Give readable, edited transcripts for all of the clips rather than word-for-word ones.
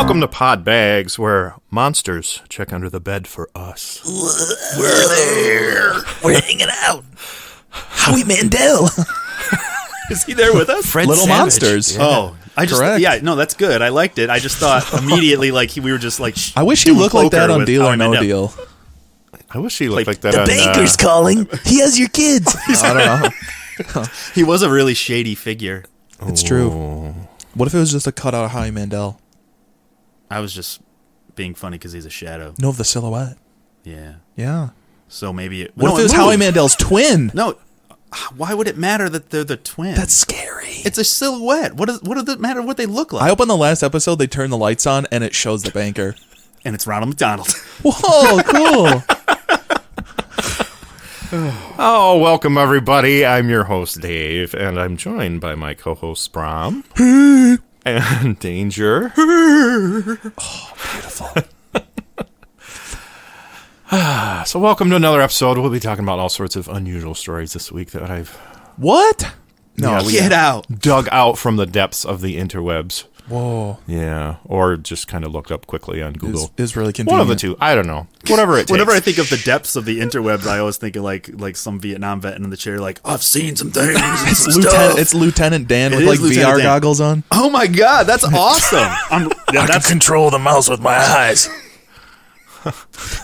Welcome to Podbags, where monsters check under the bed for us. We're there. We're hanging out. Howie Mandel. Is he there with us? Fred Little Savage. Monsters. Yeah. Oh, I just Correct. yeah, no, that's good. I liked it. I just thought immediately like we were just like. I wish he doing looked like that poker on with Deal Howie or No Mandel. Deal. I wish he looked like that The on... banker's calling. He has your kids. I don't know. He was a really shady figure. It's true. What if it was just a cutout of Howie Mandel? I was just being funny because he's a shadow. No, of the silhouette. Yeah. Yeah. So maybe it. What if it was Howie Mandel's twin? No. Why would it matter that they're the twins? That's scary. It's a silhouette. What does it matter what they look like? I hope on the last episode they turn the lights on and it shows the banker. And it's Ronald McDonald. Whoa, cool. Oh, welcome everybody. I'm your host, Dave, and I'm joined by my co-host, Bram. And Danger. Beautiful. So welcome to another episode. We'll be talking about all sorts of unusual stories this week that I've What? No. Yeah, Get out. dug out from the depths of the interwebs. Whoa. Yeah, or just kind of looked up quickly on Google. Is really One convenient. of the two. I don't know. Whatever it takes. Whenever I think of the depths of the interwebs, I always think of like some Vietnam vet in the chair, like I've seen some things. and some stuff. It's Lieutenant Dan It with is like Lieutenant VR Dan. goggles on. Oh my god, that's awesome! I can control the mouse with my eyes.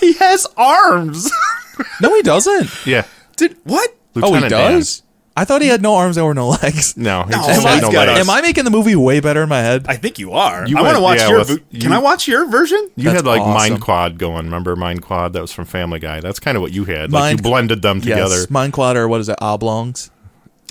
He has arms. No, he doesn't. Yeah. Did what? Oh, he Lieutenant does? I thought he had no arms or no legs. Dan. No, he No, just he's had no got legs. us. Am I making the movie way better in my head? I think you are. You I want to went- watch yeah, your. with- Can you- I watch your version? You That's had like awesome. Mind Quad going. Remember Mind Quad? That was from Family Guy. That's kind of what you had. Like Mind- you blended them together. Yes. Mind Quad or what is it? Oblongs.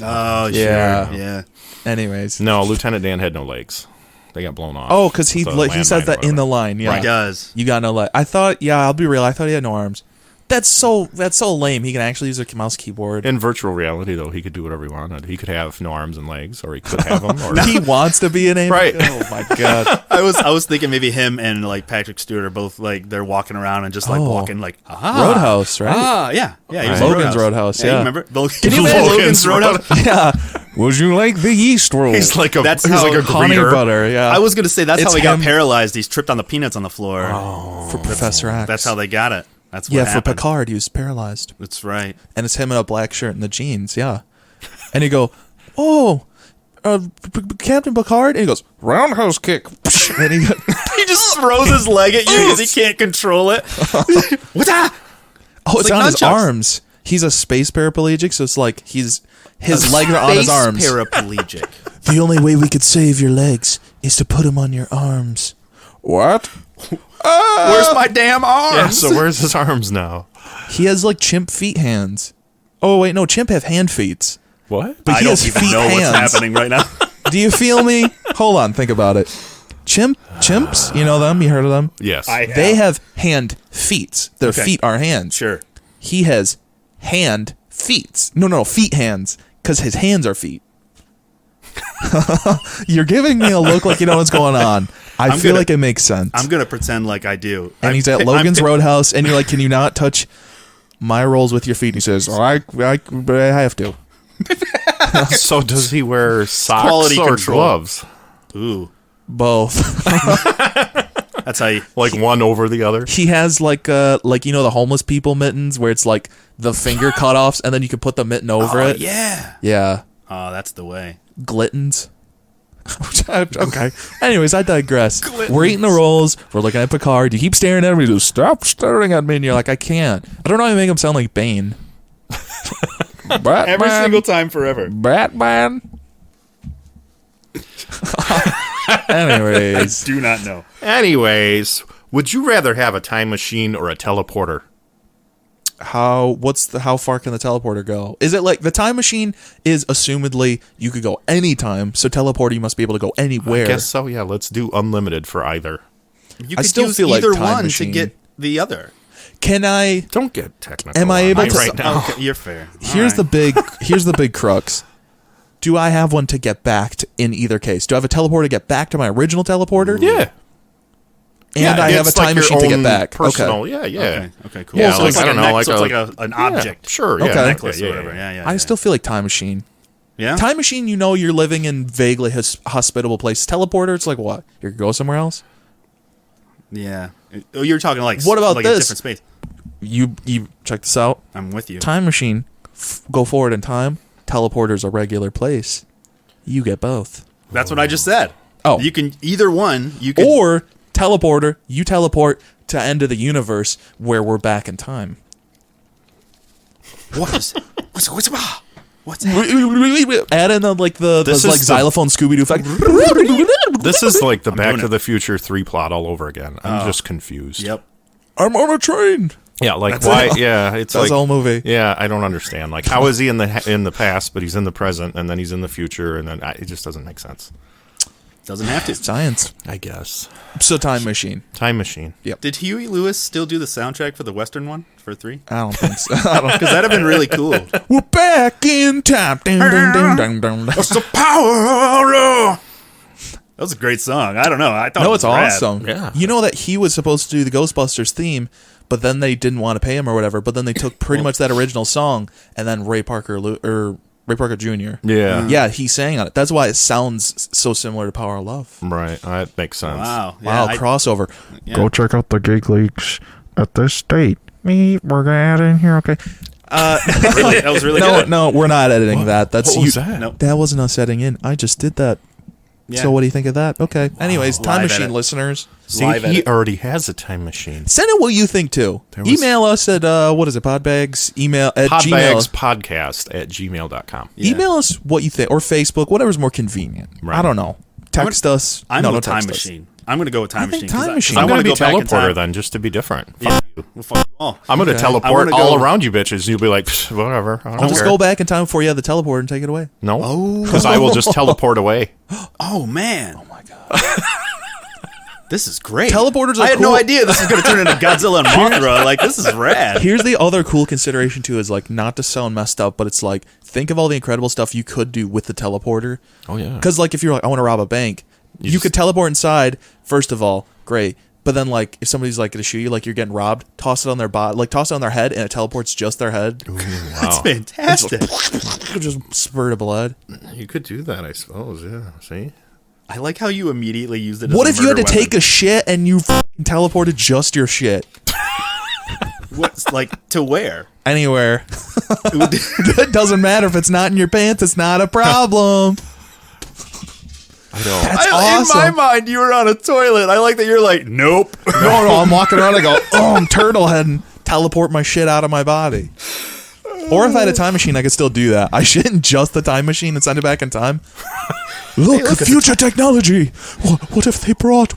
Oh Yeah. sure. Yeah. Anyways. No, Lieutenant Dan had no legs. They got blown off. Oh, because he With a he says landmine that or in the whatever. line. Yeah. He does. You got no leg. I thought. Yeah, I'll be real. I thought he had no arms. That's so lame. He can actually use a mouse keyboard. In virtual reality, though, he could do whatever he wanted. He could have no arms and legs, or he could have them. Or He wants to be an alien. Right. Oh my god. I was thinking maybe him and like Patrick Stewart are both like they're walking around and just like Oh. walking like ah Roadhouse, right? yeah he was in Logan's Roadhouse, yeah. you remember Can you imagine Logan's Roadhouse? Yeah. Would you like the yeast roll? he's like a That's he's how like a honey greeter. butter. Yeah. I was gonna say that's It's how he got him. paralyzed. He's tripped on the peanuts on the floor. for Professor X. That's how they got it. That's what Yeah, for happened. Picard, he was paralyzed, That's right. and it's him in a black shirt and the jeans. Yeah. And you go, oh, Captain Picard, and he goes roundhouse kick, and he He just throws his leg at you because he can't control it. What's that? oh, it's like on his nunchucks. arms. He's a space paraplegic, so it's like his legs are on his arms. Paraplegic. The only way we could save your legs is to put them on your arms. What? Where's my damn arms? Yeah, so where's his arms now? He has like chimp feet hands. Oh wait, no, chimp have hand feet. What? But I he don't has even feet know what's hands. happening right now. Do you feel me? Hold on, think about it. Chimps, you know them? You heard of them? Yes. They have hand feet. Their Okay. feet are hands. Sure. He has hand feet. No, feet hands, because his hands are feet. You're giving me a look like you know what's going on. I feel like it makes sense. I'm gonna pretend like I do. And he's at Logan's Roadhouse, and you're like, "Can you not touch my rolls with your feet?" And he says, "I have to." So does he wear socks Quality or control. gloves? Ooh, Both. that's how you. Like one over the other? He has like you know the homeless people mittens where it's like the finger cutoffs, and then you can put the mitten over it. Yeah. Yeah. Oh, that's the way. Glittons. Okay. Anyways, I digress. We're eating the rolls. We're looking at Picard. You keep staring at him. He goes, "Stop staring at me." And you're like, "I can't." I don't know how you make him sound like Bane. Batman, Every single time, forever. Batman. Anyways, Do not know. Anyways, would you rather have a time machine or a teleporter? how far can the teleporter go? Is it like the time machine is assumedly you could go anytime, so teleporter you must be able to go anywhere. I guess so, yeah. Let's do unlimited for either. You I could still use feel like either time one machine. to get the other. Can I? Don't get technical. Am I on able me to- right now? Okay, you're fair. Here's the big crux. Do I have one to get back to, in either case? Do I have a teleporter to get back to my original teleporter? Yeah. And I have a it's like time your machine to get own back. Personal, Okay. yeah. Okay, cool. Yeah, so like, it's I don't know, neck- like so it's a- like an object. Sure, yeah. Okay. Necklace Yeah, or yeah, whatever. yeah. Yeah. I still feel like time machine. Yeah. Time machine, you know you're living in vaguely hospitable places. Teleporter, it's like what? You could go somewhere else? Yeah. Oh, you're talking like What about like this? a different space. You check this out. I'm with you. Time machine, go forward in time. Teleporter's a regular place. You get both. That's what I just said. Oh. You can either one. You can Or teleporter, you teleport to end of the universe where we're back in time. what's that? Add in like the This like is the- xylophone Scooby Doo effect. This is like the Back doing to it. the Future 3 plot all over again. I'm just confused. Yep. I'm on a train. Yeah, like why? Yeah, it's That's like the whole movie. Yeah, I don't understand. Like, how is he in the past, but he's in the present, and then he's in the future, and then it just doesn't make sense. Doesn't have to. Science. I guess. So time machine. Time machine. Did Huey Lewis still do the soundtrack for the Western one for 3? I don't think so. I don't. Because that'd have been really cool. We're back in time. Ding, ding, ding, ding, ding. the power. That was a great song. I don't know. I thought No, it it's was rad. awesome. Yeah. You know that he was supposed to do the Ghostbusters theme, but then they didn't want to pay him or whatever. But then they took pretty much that original song, and then Ray Parker Jr. Yeah. Yeah, he sang on it. That's why it sounds so similar to Power of Love. Right. That makes sense. Wow. Wow, I- crossover. yeah. Go check out the gig leaks at this date. We're gonna add in here, okay? Really, that was really No, good. no, we're not editing that. That's What was you. that? Nope. That wasn't us editing in. I just did that. Yeah. So what do you think of that? Okay. Anyways, Time Live Machine edit. listeners, See, Live he edit. already has a time machine. send in what you think too. There was- Email us at what is it? Podbags. Email at Gmail. Podbagspodcast@gmail.com. Yeah. Email us what you think, or Facebook, whatever's more convenient. Right. I don't know. Text us. I'm no, going no, Time text us. Machine. I'm going to go with Time I think Machine. 'cause Time Machine. I I'm want going to to go be back in time. teleporter then, just to be different. Yeah. Well, fuck you all. I'm going to Okay. teleport I wanna all go- around you bitches. You'll be like, "Psh, whatever. I don't I'll just care." go back in time before you have the teleport and take it away. No. Oh. Because I will just teleport away. Oh, man. Oh my god. This is great. Teleporters are I had cool. no idea this was going to turn into Godzilla and Mothra. Like, this is rad. Here's the other cool consideration too: is like not to sound messed up, but it's like think of all the incredible stuff you could do with the teleporter. Oh, yeah. Because like if you're like I want to rob a bank, you just- could teleport inside. First of all, great. But then like if somebody's like going to shoot you, like you're getting robbed, toss it on their body, like toss it on their head, and it teleports just their head. That's Wow. fantastic. Just spurt of blood. You could do that, I suppose. Yeah. See? I like how you immediately used it as What a if you had to murder take a shit and you fucking teleported just your shit What's like to where? anywhere? It doesn't matter if it's not in your pants. It's not a problem. I don't. That's In my awesome. mind, you were on a toilet. I like that you're like, nope. No, I'm walking around. I go, oh, I'm turtle head and teleport my shit out of my body. Or if I had a time machine, I could still do that. I shit in just the time machine and send it back in time. Look, future technology. What if they brought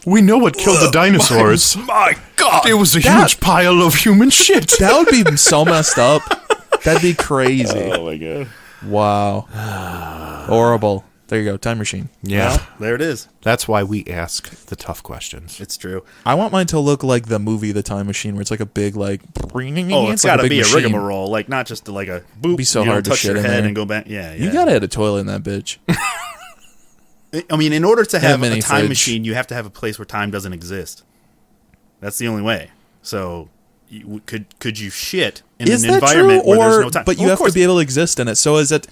We know what killed the dinosaurs. My God. It was a That- huge pile of human shit. That would be so messed up. That'd be crazy. Oh, my God. Wow. Horrible. There you go, time machine. Yeah. Well, there it is. That's why we ask the tough questions. It's true. I want mine to look like the movie The Time Machine, where it's like a big like. Oh, it's like got to big be a machine. rigmarole, like not just like a boop. Be so you know, hard to touch shit your in head there. and go back. Yeah, yeah. You gotta add a toilet in that bitch. I mean, in order to have mini a time fridge. machine, you have to have a place where time doesn't exist. That's the only way. So, could you shit in Is an that environment true? where there's Or no time? but you Well, have of course. to be able to exist in it. So is it?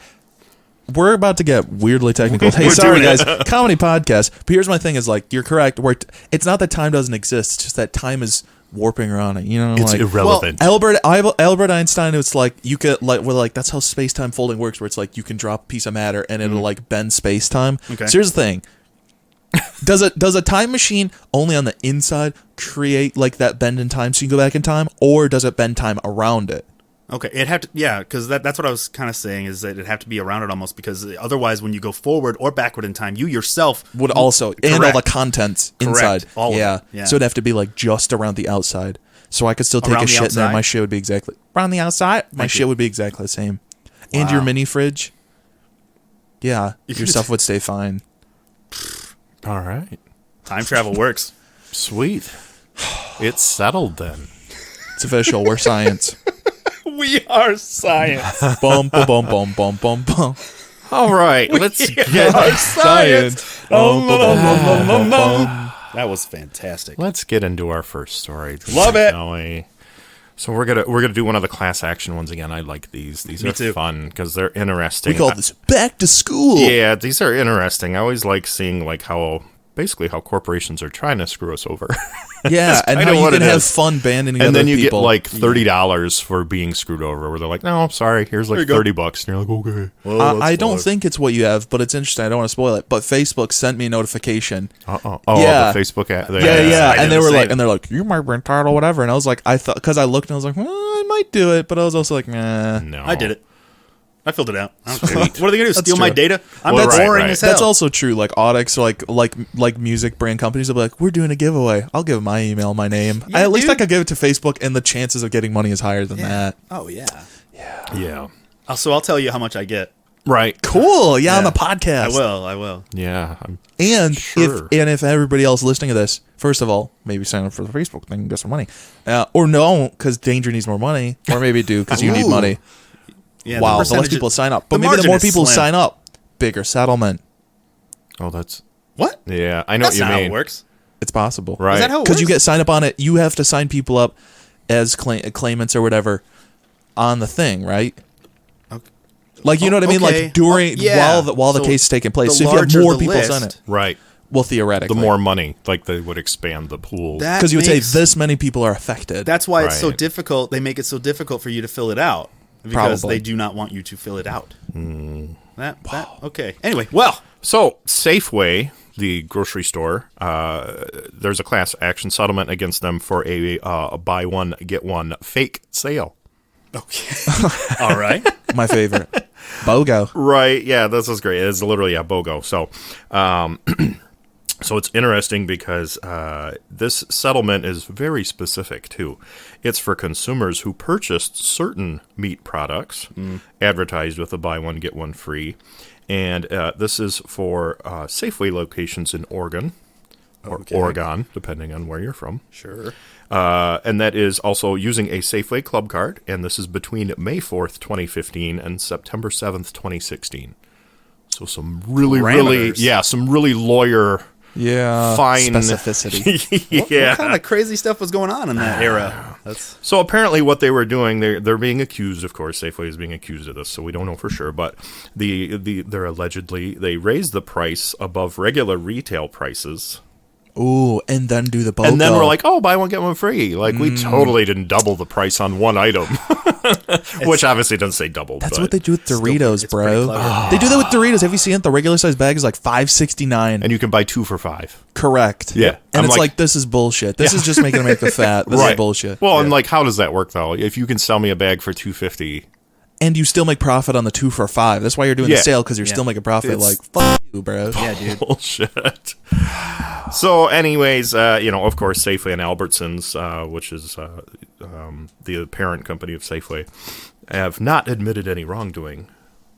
We're about to get weirdly technical. Hey, We're sorry doing guys, comedy podcast. But here's my thing: is like you're correct. Where it's not that time doesn't exist; it's just that time is warping around it. You know, It's like irrelevant. Albert Einstein. It's like you could like well, like that's how space time folding works. Where it's like you can drop a piece of matter and it'll like bend space time. Okay. So here's the thing: does a time machine only on the inside create like that bend in time so you can go back in time, or does it bend time around it? Okay, it'd have to, yeah, because that's what I was kind of saying is that it'd have to be around it almost because otherwise, when you go forward or backward in time, you yourself Would also and all the Correct. contents Correct. inside. All of yeah. it. Yeah. So it'd have to be like just around the outside. So I could still take Around a the shit in there. outside? My shit would be exactly around the outside. My Thank shit you. would be exactly the same. And your Wow. mini fridge. Yeah, You your could- stuff would stay fine. All right. time travel works. Sweet. It's settled then. It's official. We're science. We are science. Bum bum bum bum bum bum bum. All right. Let's are get science. Bum, bum, bum, bum, bum, bum. That was fantastic. let's get into our first story. Love it. shall we? So we're gonna do one of the class action ones again. I like these. These Me are too. fun because they're interesting. We call this back to school. Yeah, these are interesting. I always like seeing like how basically how corporations are trying to screw us over. Yeah, and kinda how you what can it have is. fun banding And other then you people. get like $30 for being screwed over, where they're like, "No, sorry, here's like $30," and you're like, "Okay." Well, I that's don't fine. think it's what you have, but it's interesting. I don't want to spoil it. But Facebook sent me a notification. Oh, Yeah. the Facebook app. Yeah, I and they did were the like, same. and they're like, you might be entitled, whatever. And I was like, I thought, because I looked and I was like, well, I might do it, but I was also like, nah. No, I did it. I filled it out. I don't care. What are they gonna do? That's Steal my true. data? I'm Well, boring right. as hell. That's also true. Like Audix, or like music brand companies will be like, we're doing a giveaway. I'll give my email, my name. Yeah, At least I dude. could give it to Facebook, and the chances of getting money is higher than that. Oh yeah. Yeah, So I'll tell you how much I get. right. Cool. Yeah, on Yeah. the podcast. I will. Yeah, And Sure. if everybody else listening to this, first of all, maybe sign up for the Facebook thing and get some money, or no, because Danger needs more money, or maybe do because you need Ooh. money. Yeah, Wow, the less percentage- people sign up, but the maybe the margin more is people slim. sign up, bigger settlement. Oh, that's What? yeah. I know That's what you not how mean. it works. It's possible, Right. Is that how it Because you works? get signed up on it, you have to sign people up as claimants or whatever on the thing, right? Like you know what I mean? Okay. Like during Yeah. while the So case is taking place. the So if you have larger more the people list, sign it, Right. well, theoretically, The more money, like they would expand the pool. That because you would say makes- this many people are affected. That's why it's so Right. difficult. They make it so difficult for you to fill it out because Probably. they do not want you to fill it out. Hmm. That okay. Anyway, well, So Safeway, the grocery store, there's a class action settlement against them for a buy one get one fake sale. okay, all right. My favorite. BOGO. Right. Yeah, this is great. It's literally a BOGO. So, so it's interesting because this settlement is very specific too. It's for consumers who purchased certain meat products advertised with a buy one get one free, and this is for Safeway locations in Oregon or Okay. Oregon, depending on where you're from. Sure. And that is also using a Safeway club card, and this is between May 4th, 2015 and September 7th, 2016. So some really Parameters. some really lawyer fine specificity. yeah. What kind of crazy stuff was going on in that era? That's So apparently what they were doing, they're being accused, of course, Safeway is being accused of this, so we don't know for sure, but they're allegedly, they raised the price above regular retail prices. Ooh, and then do the BOGO. And then we're like, oh, buy one, get one free. Like, we totally didn't double the price on one item. Which obviously doesn't say double. that's but what they do with Doritos, it's pretty bro. clever. They do that with Doritos. Have you seen it? The regular size bag is like $5.69. And you can buy 2 for $5. Correct. Yeah. And I'm it's like- like, this is bullshit. This is just making them make the fat. This is bullshit. Well, and like, how does that work, though? If you can sell me a bag for $2.50, And you still make profit on the 2 for $5. That's why you're doing the Yeah. sale, because you're Yeah. still making profit. It's- Like, fuck you, bro. yeah, dude. bullshit. So, anyways, of course, Safeway and Albertsons, which is the parent company of Safeway, have not admitted any wrongdoing,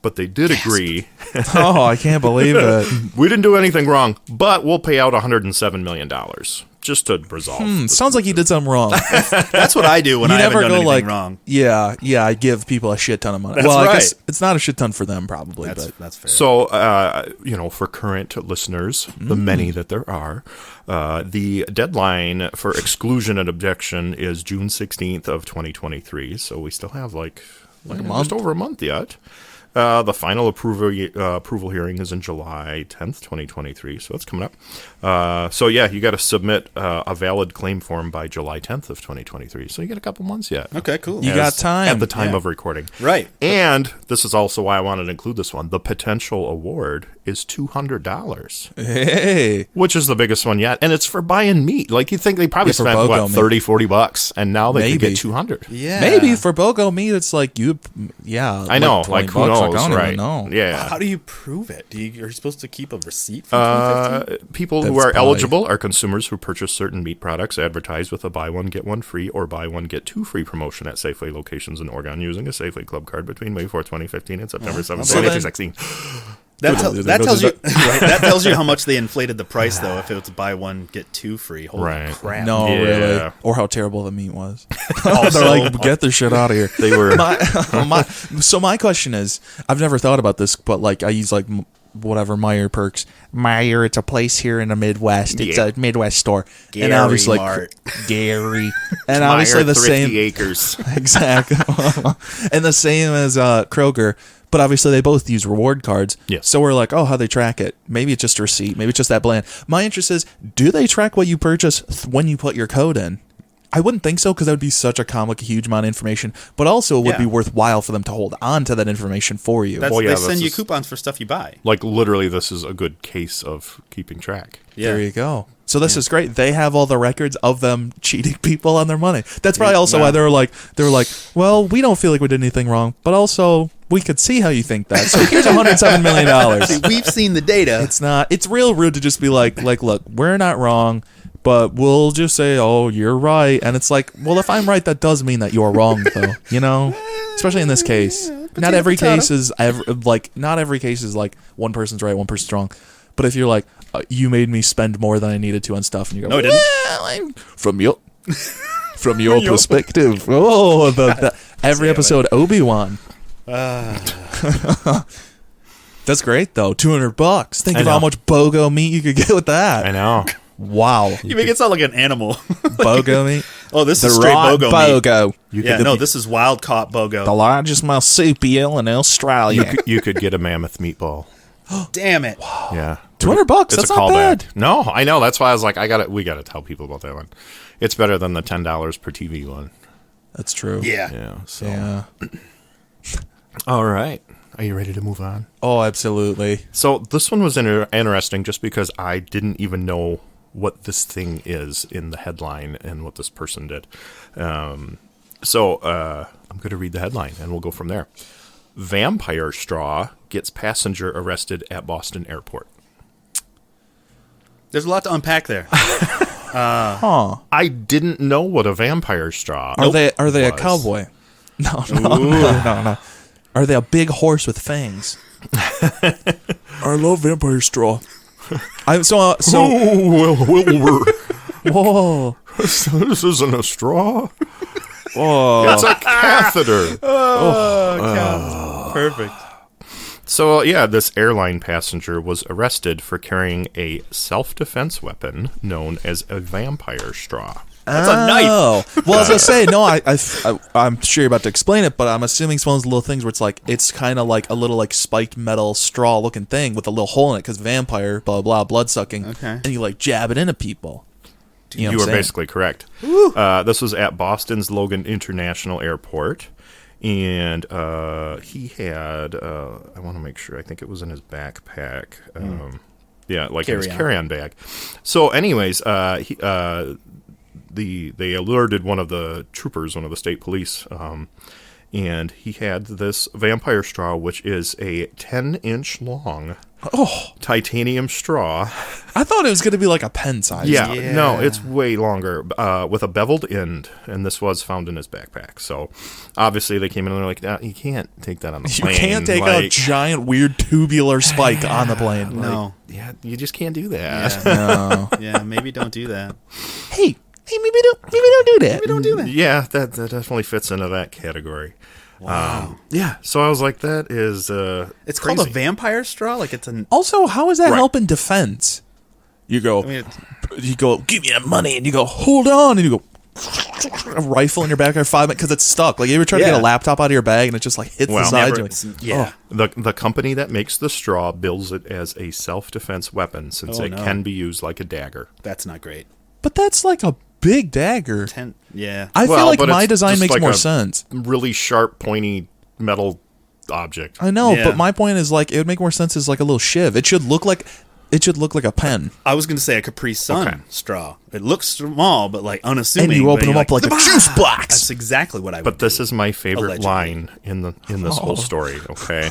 but they did agree. Oh, I can't believe it. We didn't do anything wrong, but we'll pay out $107 million just to resolve. this. Sounds like you did something wrong. That's what I do when You I haven't never done go anything like, wrong. yeah, I give people a shit ton of money. That's well, I right. guess it's not a shit ton for them, probably. That's fair. So, for current listeners, the many that there are, the deadline for exclusion and objection is June 16th of 2023. So we still have like a just month. over a month yet. The final approval hearing is in July 10th, 2023. So it's coming up. You got to submit a valid claim form by July 10th of 2023. So you got a couple months yet. Okay, cool. You got time. At the time Yeah. of recording. Right. And this is also why I wanted to include this one. The potential award is $200, Hey. which is the biggest one yet. And it's for buying meat. Like, you think they probably Yeah, for spent, BOGO what, meat. 30, 40 bucks, and now they could Maybe. get 200. Yeah. Maybe for BOGO meat, it's like I know, like, who 20 bucks, knows, I don't right? even know. Yeah. How do you prove it? Are you supposed to keep a receipt from 2015? People who That's are probably- eligible are consumers who purchase certain meat products advertised with a buy one, get one free or buy one, get two free promotion at Safeway locations in Oregon using a Safeway Club card between May 4th, 2015 and September 7th, So then- 2016. That tells you that tells you how much they inflated the price, though. If it was buy one get two free, holy Right. crap! No, Yeah. really. Or how terrible the meat was. They're like, get this shit out of here. They were... So my question is, I've never thought about this, but like I use like whatever Meyer Perks. Meyer, it's a place here in the Midwest. It's Yeah. a Midwest store. Gary and obviously Mart. Gary. And obviously Meyer the Thrifty same Acres. exactly. And the same as Kroger. But obviously, they both use reward cards. Yes. So we're like, oh, how they track it? Maybe it's just a receipt. Maybe it's just that bland. My interest is, do they track what you purchase when you put your code in? I wouldn't think so, because that would be such a huge amount of information. But also, it would be worthwhile for them to hold on to that information for you. They send you coupons for stuff you buy. Like, literally, this is a good case of keeping track. Yeah. There you go. So this is great. They have all the records of them cheating people on their money. That's probably also why they were like, well, we don't feel like we did anything wrong, but also we could see how you think that. So here's $107 million. See, we've seen the data. It's real rude to just be like, look, we're not wrong, but we'll just say, oh, you're right. And it's like, well, if I'm right, that does mean that you're wrong, though, especially in this case. Not every case is like one person's right, one person's wrong. But if you're like, you made me spend more than I needed to on stuff, and you go, no, I didn't. From your perspective. Oh, every episode, Obi-Wan. That's great, though. $200. Think of how much BOGO meat you could get with that. I know. Wow. You make it sound like an animal. BOGO meat? Oh, this is straight BOGO meat. BOGO. This is wild caught BOGO. The largest marsupial in Australia. You could get a mammoth meatball. Damn it. Wow. Yeah. $200. That's not bad. No, I know. That's why I was like, we got to tell people about that one. It's better than the $10 per TV one. That's true. Yeah. Yeah. So. Yeah. All right. Are you ready to move on? Oh, absolutely. So this one was interesting just because I didn't even know what this thing is in the headline and what this person did. I'm going to read the headline and we'll go from there. Vampire straw gets passenger arrested at Boston airport. There's a lot to unpack there. I didn't know what a vampire straw Are they a cowboy? No. Are they a big horse with fangs? I love vampire straw. Wilbur. Whoa. This isn't a straw. Whoa. It's a catheter. Perfect. So, this airline passenger was arrested for carrying a self-defense weapon known as a vampire straw. That's a knife. Well, as I say, no, I'm sure you're about to explain it, but I'm assuming it's one of those little things where it's kind of like a little like spiked metal straw looking thing with a little hole in it because vampire, blah, blah, blood sucking. Okay. And you like jab it into people. You were basically correct. This was at Boston's Logan International Airport. And he had, I want to make sure, I think it was in his backpack. In his carry-on bag. So anyways, they alerted one of the troopers, one of the state police, and he had this vampire straw, which is a 10-inch long titanium straw. I thought it was going to be like a pen size. Yeah, no, it's way longer, with a beveled end, and this was found in his backpack. So, obviously, they came in and they're like, you can't take that on the plane. You can't take a giant, weird, tubular spike on the plane. No. Yeah, you just can't do that. Yeah. No. Yeah, maybe don't do that. Hey, maybe don't do that. Maybe don't do that. Yeah, that definitely fits into that category. Wow. So I was like, that is it's crazy. called a vampire straw? Like it's an... Also, how is that helping defense? You go, give me that money, and you go, hold on, and you go, a rifle in your back for 5 minutes because it's stuck. Like you ever try to get a laptop out of your bag and it just like hits the side. The company that makes the straw bills it as a self-defense weapon since it can be used like a dagger. That's not great. But that's like a big dagger. I feel like my design makes more sense. Really sharp, pointy metal object. I know, but my point is like it would make more sense as like a little shiv. It should look like a pen. I was going to say a Capri Sun straw. It looks small, but like unassuming. And you open them up like a juice box. That's exactly what I would do. But this is my favorite line in this whole story. Okay.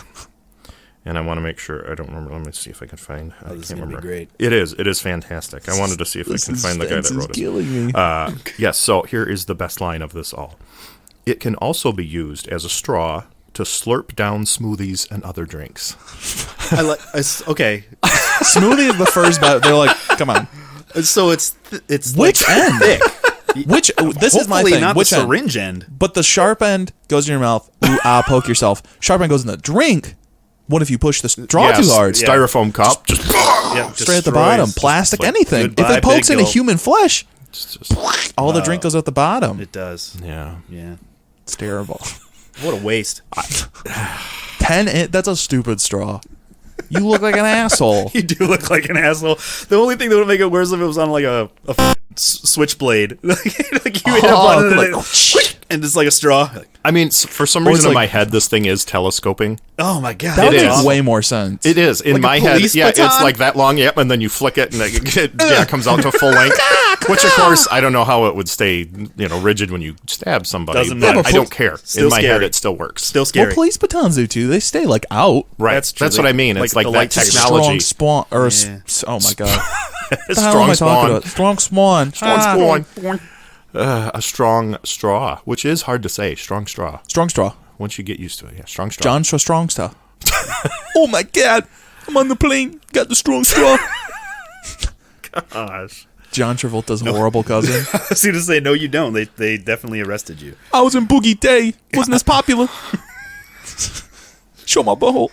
And I want to make sure, I don't remember, let me see if I can find, I can't remember. Great. It is fantastic. I wanted to see if I can find the guy that wrote it. Killing me. Yes, so here is the best line of this all. It can also be used as a straw to slurp down smoothies and other drinks. Okay. Smoothie is the first, but they're like, come on. So it's which like end? Thick. This is my thing. Not which the syringe end? But the sharp end goes in your mouth. Ooh, poke yourself. Sharp end goes in the drink. What if you push the straw too hard? Styrofoam cup. Just straight at the bottom. Plastic, anything. If it pokes into human flesh, all the drink goes at the bottom. It does. Yeah. Yeah. It's terrible. What a waste. That's a stupid straw. You look like an asshole. You do look like an asshole. The only thing that would make it worse if it was on like a switchblade. Like you hit up on it and it's like a straw. I mean, for some Or reason it's in like- my head, this thing is telescoping. Oh my god. That would It make is. way more sense. It is. In Like a my head, police yeah, it's baton? like that long, yep, and then you flick it and it comes out to full length. Which, of course, I don't know how it would stay, rigid when you stab somebody. Doesn't but matter. I don't care. Still in my head, scary. it still works. Still Well, scary. police batons do too. They stay like out. Right. That's That's, true. what I mean. It's Like like the that latex technology. Strong spawn. Yeah. Oh my god. What the hell Strong am I talking spawn. about? Strong spawn. Strong a strong straw, which is hard to say. Strong straw. Strong straw. Once you get used to it, yeah. Strong straw. John Strong straw. Oh my god. I'm on the plane. Got the strong straw. Gosh. John Travolta's horrible cousin. I was going to say, no, you don't. They definitely arrested you. I was in Boogie Day. Wasn't as popular. Show my butthole.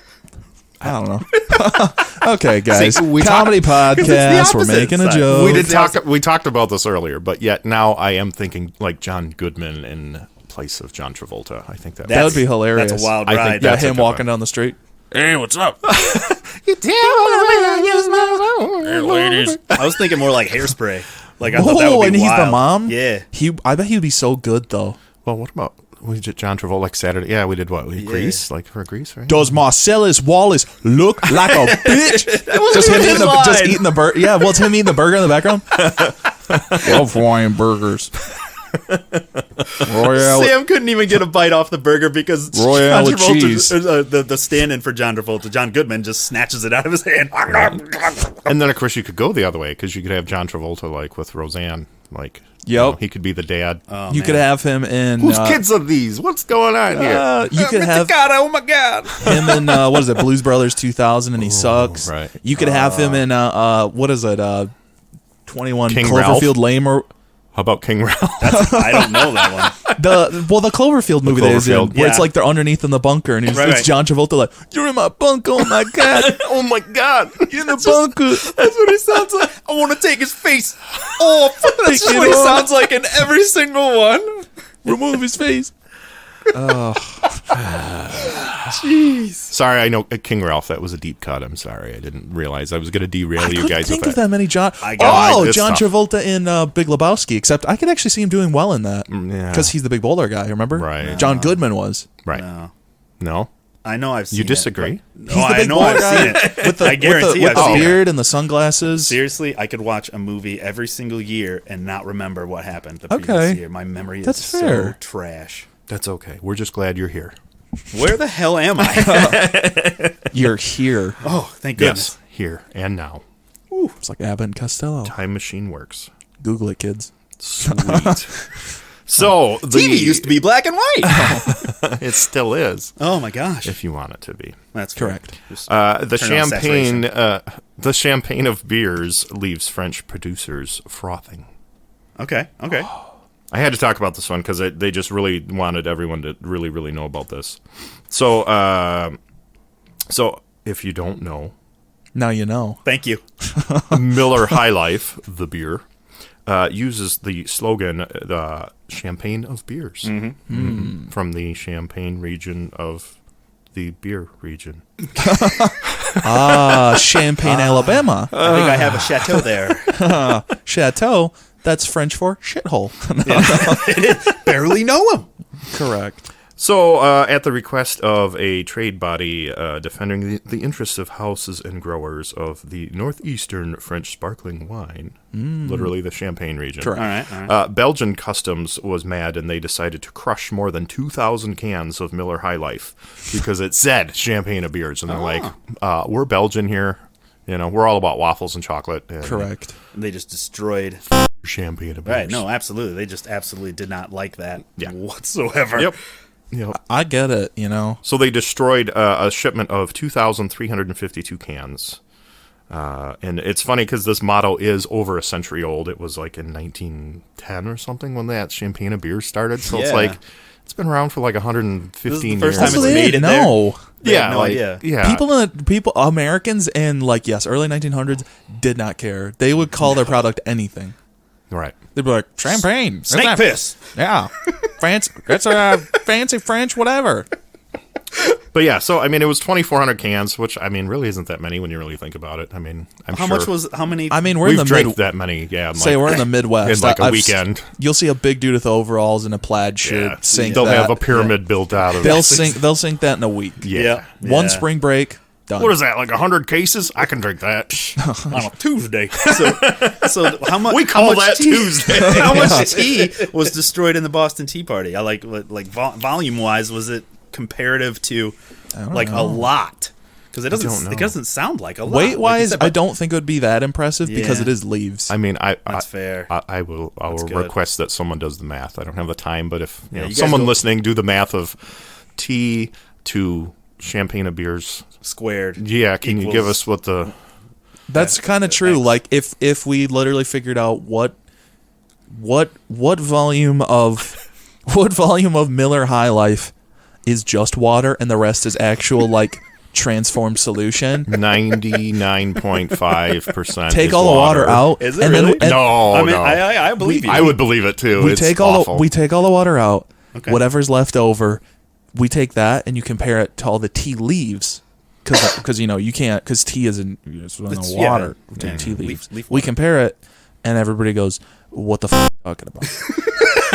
I don't know. Okay, guys. See, we Comedy podcast. We're opposite making a side. joke. We talked about this earlier, but yet now I am thinking like John Goodman in place of John Travolta. I think that That would be hilarious. That's a wild I think ride. Yeah, that's a him good walking one. down the street. Hey, what's up? Hey, ladies. I was thinking more like Hairspray. Like I thought that Oh, would be and he's the wild. mom? Yeah. I bet he'd be so good, though. Well, what about we did John Travolta like Saturday? Yeah, we did what? We Grease, like for Grease, right? Does Marcellus Wallace look like a bitch? Just eating the burger. Yeah, well, it's him eating the burger in the background. Love Hawaiian burgers. Royale. Sam couldn't even get a bite off the burger because Royale John with Travolta, cheese. the stand-in for John Travolta, John Goodman, just snatches it out of his hand. And then of course you could go the other way because you could have John Travolta like with Roseanne, like Yep. he could be the dad. You could have him in. Whose kids are these? What's going on here? You could have oh my god! him in what is it, Blues Brothers 2000, and he sucks. right. You could have him in what is it, 21 King Cloverfield Ralph? Lane or How about King Ralph? I don't know that one. the Cloverfield movie that is in, Cloverfield. where it's Yeah. like they're underneath in the bunker, and it's Right. John Travolta like, "You're in my bunker, oh my god, Oh my God! you're in the bunker." That's what he sounds like. I want to take his face off. That's Take it what he off. sounds like in every single one. Remove his face. Sorry, I know King Ralph. That was a deep cut. I'm sorry. I didn't realize I was going to derail I you couldn't guys think with of that many John. I got like Oh, this John stuff. Travolta in Big Lebowski. Except I could actually see him doing well in that yeah. because he's the big bowler guy. Remember? Right. John Goodman was. Right. No. No? I know I've seen You it, disagree? but- He's No, the I big know bowler I've guy seen it. with the, I guarantee with I've the seen it. beard and the sunglasses. Seriously, I could watch a movie every single year and not remember what happened the Okay. previous year. My memory That's is fair. so trash. That's okay. We're just glad you're here. Where the hell am I? You're here. Oh, thank goodness. Yes, here and now. It's like Abbott and Costello. Time machine works. Google it, kids. Sweet. So the TV used to be black and white. it still is, Oh my gosh, if you want it to be. that's fair. Correct. Just The turn on champagne, saturation. the champagne of beers leaves French producers frothing. Okay. I had to talk about this one because they just really wanted everyone to really, really know about this. So, if you don't know, Now you know. Thank you. Miller High Life, the beer, uses the slogan "the champagne of beers" from the Champagne region of the beer region. Champaign, Alabama. I think I have a chateau there. Chateau. That's French for shithole. Barely know him. Correct. So, at the request of a trade body defending the interests of houses and growers of the northeastern French sparkling wine, literally the Champagne region, Correct. All right. Belgian Customs was mad and they decided to crush more than 2,000 cans of Miller High Life because it said champagne of beers. And they're like, we're Belgian here. You know, we're all about waffles and chocolate. And Correct. They just destroyed. champagne of beers. Right. No, absolutely. They just absolutely did not like that Yeah. whatsoever. Yep. I get it, you know. So they destroyed a shipment of 2,352 cans. And it's funny because this motto is over a century old. It was like in 1910 or something when that champagne of beer started. So it's Yeah. like, it's been around for like 115 This is the years. first time So it's they made didn't it there. know. They had Yeah, no like, idea. yeah. Americans in early 1900s did not care. They would call their product anything. Right. They'd be like, champagne. Snake That's piss. Yeah. Fancy. That's a fancy French whatever. But yeah, so I mean, it was 2,400 cans, which I mean, really isn't that many when you really think about it. I mean, How many? I mean, we're in we've the drank that many. Yeah, we're in the Midwest. in like a I've weekend. You'll see a big dude with overalls and a plaid shirt Yeah, sink they'll that. have a pyramid built out of They'll it. sink that in a week. Yeah. One spring break, done. What is that? Like 100 cases? I can drink that On a Tuesday. So how much? We call how much that tea, Tuesday. How much tea was destroyed in the Boston Tea Party? I like volume wise, was it comparative to like a lot? Because it doesn't sound like a lot. Weight wise, like I don't think it would be that impressive because it is leaves. I mean, That's fair. I will good. request that someone does the math. I don't have the time, but if you guys someone go- listening, do the math of tea to champagne of beers. Squared. Yeah, can you equals- give us what the... That's kind of true. Like if we literally figured out what volume of Miller High Life is just water and the rest is actual like transformed solution. 99.5%. Take all the water out. Is it and really? Then, No, I mean, no. I believe you. I would believe it too. we It's take awful. we take all the water out. Okay. Whatever's left over, we take that and you compare it to all the tea leaves. Because you can't, because tea isn't it's in the water. Tea leaves. leaf We water. compare it, and everybody goes, "What the f*** are you talking about?"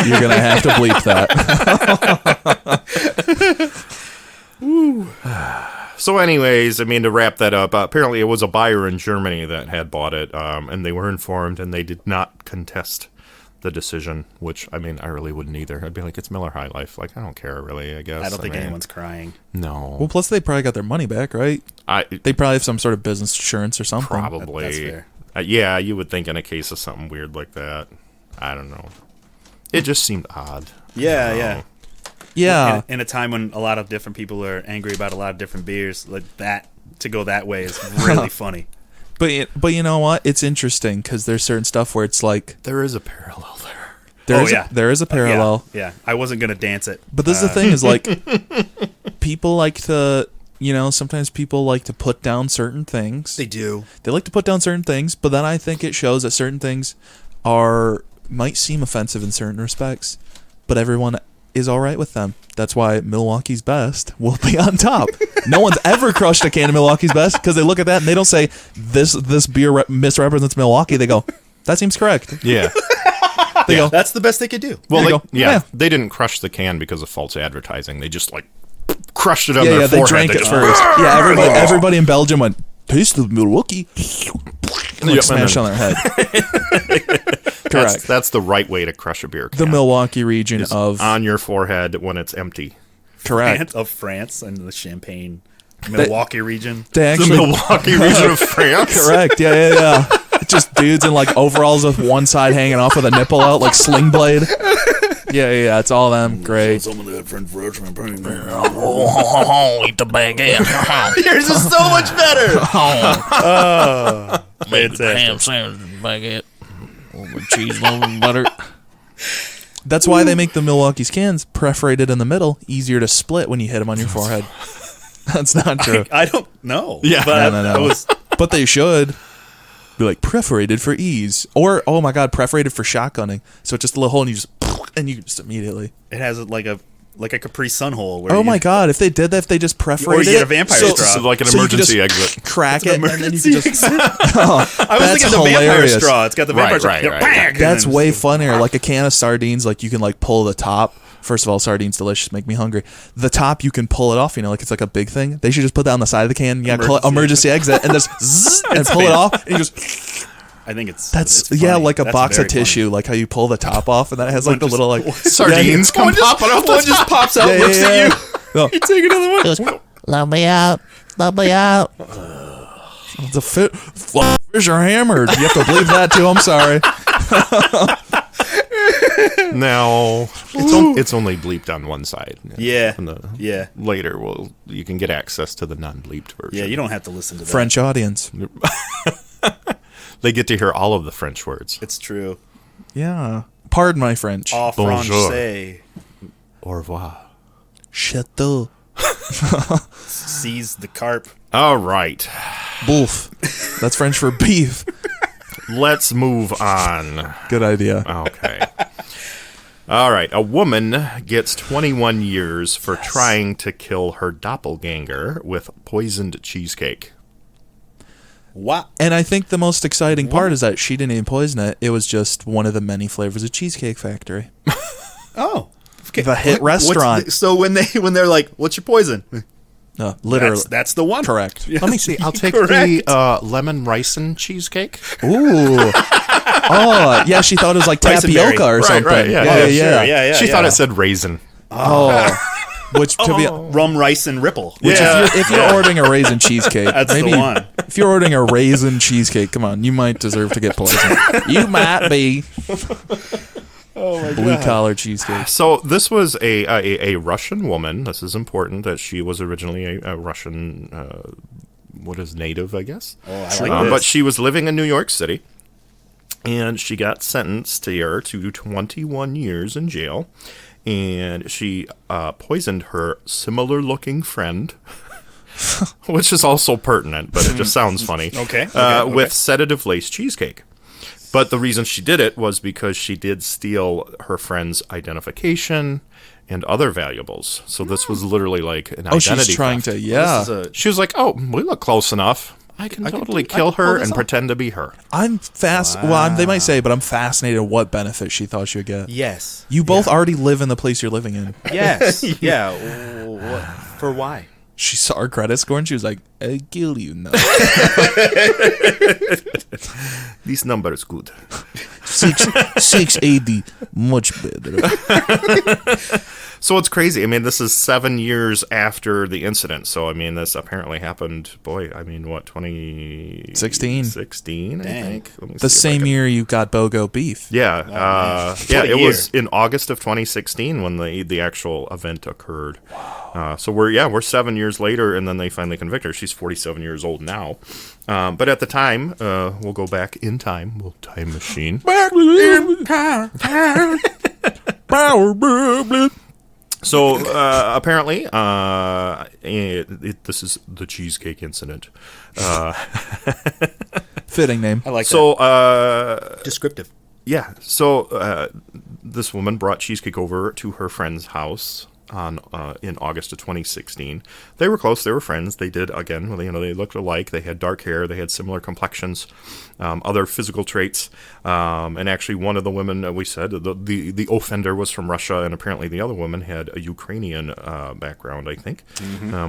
You're gonna have to bleep that. So anyways, I mean, to wrap that up, apparently it was a buyer in Germany that had bought it, and they were informed, and they did not contest the decision, which, I mean, I really wouldn't either. I'd be like, it's Miller High Life. Like, I don't care, really, I guess. I don't think mean, anyone's crying. No. Well, plus they probably got their money back, right? They probably have some sort of business insurance or something. Probably. That's fair. Yeah, you would think in a case of something weird like that. I don't know. It just seemed odd. Yeah, yeah. Yeah. In a time when a lot of different people are angry about a lot of different beers, like that, to go that way is really funny. But you know what? It's interesting because there's certain stuff where it's like There is a parallel there. there is a parallel. Yeah, I wasn't going to dance it. But this is the thing is like people like to, sometimes people like to put down certain things. They do. They like to put down certain things, but then I think it shows that certain things might seem offensive in certain respects, but everyone is all right with them. That's why Milwaukee's Best will be on top. No one's ever crushed a can of Milwaukee's Best because they look at that and they don't say this beer misrepresents Milwaukee. They go, that seems correct. Yeah. They go, That's the best they could do. Well, There you like, go. yeah, Yeah. they didn't crush the can because of false advertising. They just, like, crushed it on yeah, their they forehead. drank it just- first. Yeah, everybody in Belgium went, taste of Milwaukee. And like Yep, smashed on their head. Correct. That's the right way to crush a beer can. The Milwaukee region of on your forehead when it's empty. correct. Of France and the Champagne, Milwaukee region. They The actually Milwaukee region of France. correct. Yeah. Just dudes in like overalls with one side hanging off with a nipple out like Sling Blade. Yeah. It's all them. Great. Some of that French fries champagne. Eat the baguette. Yours is so much better. Ham Fantastic. sandwich and baguette. A little bit of cheese, a little bit of butter. That's why they make the Milwaukee's cans perforated in the middle, easier to split when you hit them on your forehead. That's not true. I don't know. Yeah. but No. I was But they should be like perforated for ease, or oh my god, perforated for shotgunning. So it's just a little hole, and you just immediately. it has like a Capri Sun hole. Where Oh you- my god, if they did that, if they just perforated get a it, vampire so, straw. So like an so you could emergency just exit. crack it, and then you Emergency can just. exit. I was That's thinking the vampire hilarious. straw. It's got the vampire Right, straw. right, Yeah, right. bang, and That's then way just- funnier. Like a can of sardines, like you can like pull the top. First of all, sardines delicious, make me hungry. The top you can pull it off, like it's like a big thing. They should just put that on the side of the can. Yeah, call it emergency exit, and just zzz, and pull it off. And you just I think it's that's it's yeah, funny. like a That's box very of tissue, like how you pull the top off, and then it has like the little like Sardines come popping up. One just pops out, looks at you. No, You take another one. Let me out. Let me out. the fish are hammered. You have to believe that too. I'm sorry. Now it's only bleeped on one side. Yeah. And Yeah. later, you can get access to the non-bleeped version. Yeah, you don't have to listen to that. French audience. They get to hear all of the French words. It's true. Yeah. Pardon my French. Au Bonjour. français. Au revoir. Chateau. Seize the carp. All right, Bouf. That's French for beef. let's move on. Good idea. Okay. All right. A woman gets 21 years for trying to kill her doppelganger with poisoned cheesecake. What? And I think the most exciting part is that she didn't even poison it. It was just one of the many flavors of Cheesecake Factory. Oh. Okay. The hit restaurant. So when they're like, "What's your poison?" No, literally. That's the one. Correct. Let me see. I'll take Correct. the lemon ricin cheesecake. Ooh. Oh, yeah, she thought it was like Rice-and-berry. tapioca or Right, something. right, yeah. Oh, sure. Yeah. She thought it said raisin. Oh. Which to be rum, rice, and ripple. which if you're ordering a raisin cheesecake, That's the one. If you're ordering a raisin cheesecake, come on, you might deserve to get poisoned. You might be. Oh my blue collar cheesecake. So this was a Russian woman. This is important that she was originally a Russian, native, I guess. Oh, I like this. But she was living in New York City, and she got sentenced to 21 years in jail. And she poisoned her similar-looking friend, which is also pertinent, but it just sounds funny. Okay. With sedative-laced cheesecake. But the reason she did it was because she did steal her friend's identification and other valuables. So this was literally like an identity she's trying theft. to, yeah. She was like, "Oh, we look close enough. I can totally kill her and pretend to be her." I'm Well, they might say, but I'm fascinated what benefit she thought she would get. Yes. You both already live in the place you're living in. Yes. Yeah. For why? She saw her credit score and she was like, "I'll kill you now." This number is good. 680, much better. So it's crazy. I mean, this is 7 years after the incident. So, I mean, this apparently happened, 2016, 16, I think. Let me The see if I same can- year you got BOGO beef. Yeah. What a it year. was in August of 2016 when the actual event occurred. So we're 7 years later, and then they finally convict her. She's 47 years old now. But at the time, we'll go back in time. We'll time machine. So apparently, this is the cheesecake incident. Fitting name. I like So that. Descriptive. yeah, so this woman brought cheesecake over to her friend's house in August of 2016. They were close. They were friends. They did, again, they looked alike. They had dark hair. They had similar complexions, other physical traits. And actually, one of the women, we said, the offender was from Russia, and apparently the other woman had a Ukrainian background, I think,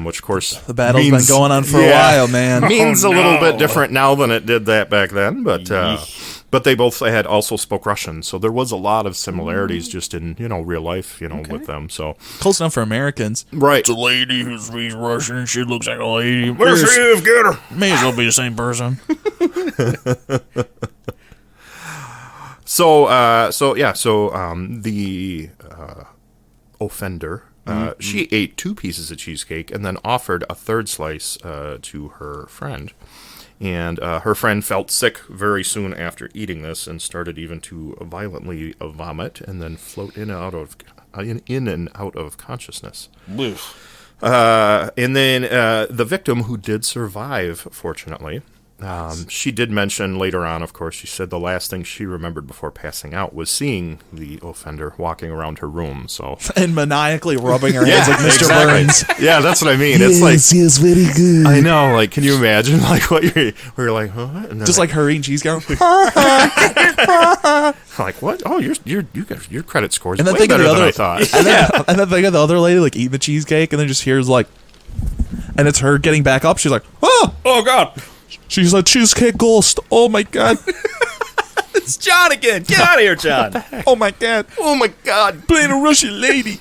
which, of course, The battle's been going on for a while, man. means a little bit different now than it did that back then, but they both had also spoke Russian, so there was a lot of similarities just in real life, with them. So Close enough for Americans. right, It's a lady who speaks Russian. She looks like a lady. Where's Steve? Get her. May as well be the same person. So the offender. She ate 2 pieces of cheesecake and then offered a third slice to her friend. And her friend felt sick very soon after eating this and started even to violently vomit and then float in and out of consciousness. And then the victim, who did survive, fortunately, she did mention later on, of course, she said the last thing she remembered before passing out was seeing the offender walking around her room. So And maniacally rubbing her hands like Mr. Burns. Yeah, that's what I mean. It's like, yes, very good. I know, like, can you imagine, like, where you're like, huh? And then Just like her eating cheesecake. like, what? Oh, your credit score is And then way think of better the than other, I thought. and then think of the other lady like eating the cheesecake, and then just hears like, and it's her getting back up. She's like, oh god. She's like, cheesecake ghost. Oh my god. It's John again. Get out of here, John. Oh my god. Oh my god. Playing a Russian lady.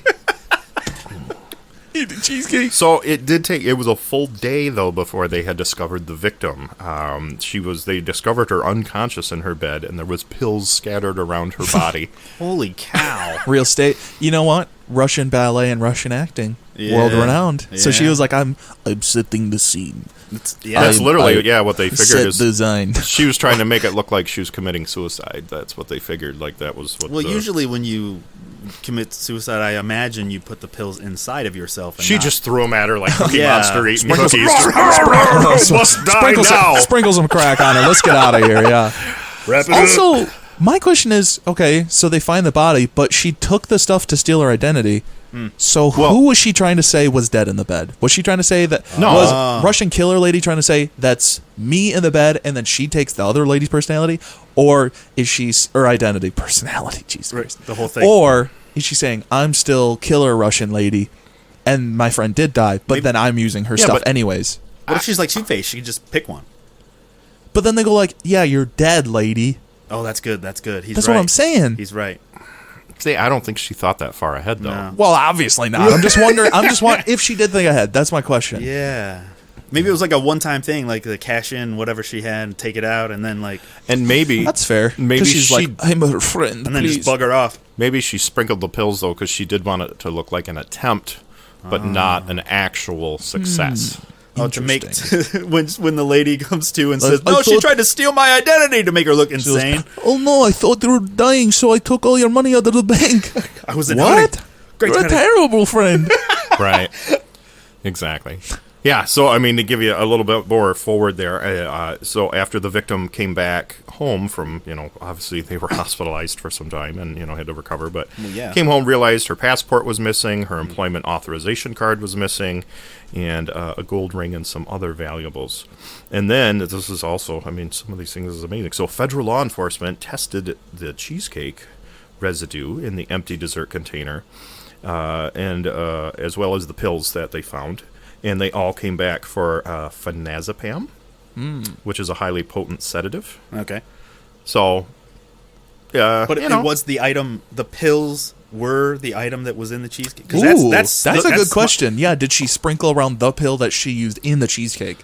Eating cheesecake. So it was a full day, though, before they had discovered the victim. They discovered her unconscious in her bed, and there was pills scattered around her body. Holy cow. Real estate. You know what? Russian ballet and Russian acting. Yeah. World renowned. So she Yeah. was like, I'm setting the scene. That's literally what they figured Set is design. she was trying to make it look like she was committing suicide. That's what they figured. Like, that was what. Well, usually when you commit suicide, I imagine you put the pills inside of yourself. And she not- just threw them at her like Cookie Yeah. Monster eating Sprinkles- cookies. Must die now. Sprinkle some crack on her. Let's get out of here. Yeah. Wrap it Also, My question is, okay, so they find the body, but she took the stuff to steal her identity. So who was she trying to say was dead in the bed? Was she trying to say that was Russian killer lady trying to say that's me in the bed and then she takes the other lady's personality? Or is she her identity personality? Jesus Christ. The whole thing. Or is she saying I'm still killer Russian lady and my friend did die, but then I'm using her stuff anyways? What if she's like Two-Face? She can just pick one. But then they go like, yeah, you're dead, lady. Oh, that's good. That's good. That's what I'm saying. He's right. See, I don't think she thought that far ahead, though. No. Well, obviously not. I'm just wondering if she did think ahead. That's my question. Yeah. Maybe it was like a one-time thing, like the cash in whatever she had and take it out, and then like... And maybe... That's fair. Maybe she's like, I'm her friend, and then please. just bug her off. Maybe she sprinkled the pills, though, because she did want it to look like an attempt, but not an actual success. Oh, to make when the lady comes to and says, "No, she tried to steal my identity," to make her look insane. Oh no, I thought they were dying, so I took all your money out of the bank. I was in what? You're a terrible friend. Right. Exactly. Yeah, so, I mean, to give you a little bit more forward there, so after the victim came back home from, obviously they were hospitalized for some time and, had to recover, but came home, realized her passport was missing, her employment authorization card was missing, and a gold ring and some other valuables. And then, this is also, some of these things is amazing. So federal law enforcement tested the cheesecake residue in the empty dessert container, and as well as the pills that they found. And they all came back for phenazepam, which is a highly potent sedative. Okay. So, but it was the item. The pills were the item that was in the cheesecake. That's a good question. Yeah, did she sprinkle around the pill that she used in the cheesecake?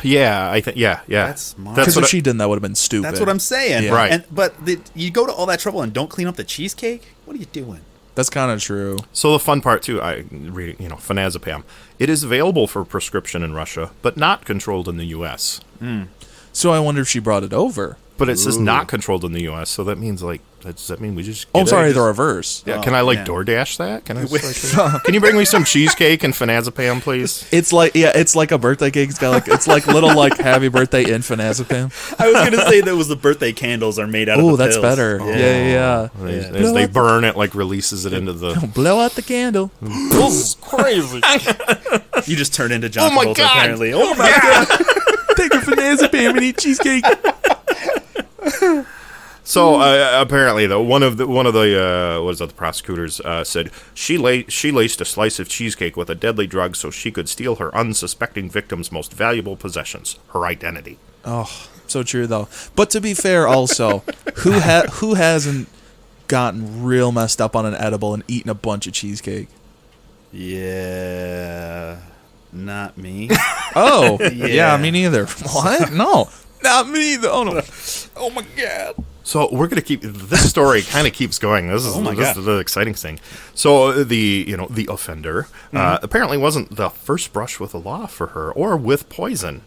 Yeah, I think. Yeah. That's smart. Because if she didn't, that would have been stupid. That's what I'm saying. Yeah. Right. But you go to all that trouble and don't clean up the cheesecake. What are you doing? That's kind of true. So the fun part too, phenazepam. It is available for prescription in Russia, but not controlled in the U.S. So I wonder if she brought it over. But it says not controlled in the U.S., so that means does that mean we just? The reverse. Yeah, can I DoorDash that? Can I? Can you bring me some cheesecake and phenazepam, please? It's like a birthday cake. It's like little happy birthday in phenazepam. I was gonna say that was the birthday candles are made out of. Oh, that's better. Yeah. As they burn it, releases it into the. Blow out the candle. This is crazy. You just turn into John Travolta, apparently. Oh my god! Take your phenazepam and eat cheesecake. So apparently, though, one of the prosecutors said she laced a slice of cheesecake with a deadly drug so she could steal her unsuspecting victim's most valuable possessions, her identity. Oh, so true though. But to be fair, also, who hasn't gotten real messed up on an edible and eaten a bunch of cheesecake? Yeah, not me. Oh, yeah, me neither. What? No. Not me, though. Oh, no. Oh, my God. So we're going to keep... This story kind of keeps going. This is the exciting thing. So the offender apparently wasn't the first brush with the law for her or with poison.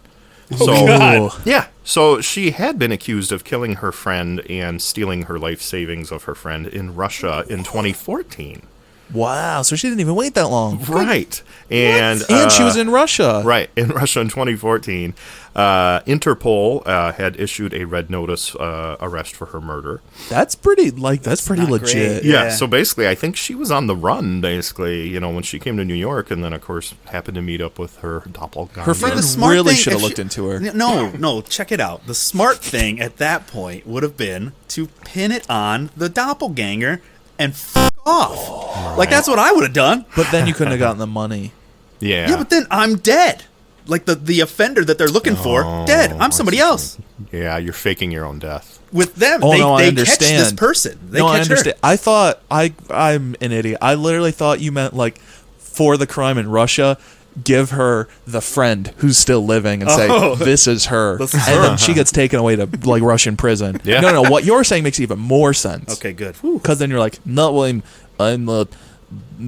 God. Yeah. So she had been accused of killing her friend and stealing her life savings of her friend in Russia in 2014. Wow, so she didn't even wait that long. Right. And she was in Russia. Right, in Russia in 2014. Interpol had issued a red notice arrest for her murder. That's pretty legit. Yeah, so basically I think she was on the run, basically, when she came to New York and then, of course, happened to meet up with her doppelganger. Her friend really should have looked into her. No, check it out. The smart thing at that point would have been to pin it on the doppelganger and f*** off. Right. That's what I would have done. But then you couldn't have gotten the money. Yeah. Yeah, but then I'm dead. The offender that they're looking for, dead. I'm somebody else. Yeah, you're faking your own death. With them, I they catch this person. I understand. I thought, I'm an idiot. I literally thought you meant, for the crime in Russia, give her the friend who's still living and say, this is her. Then she gets taken away to, Russian prison. Yeah. No, what you're saying makes even more sense. Okay, good. Because then you're like, no, I'm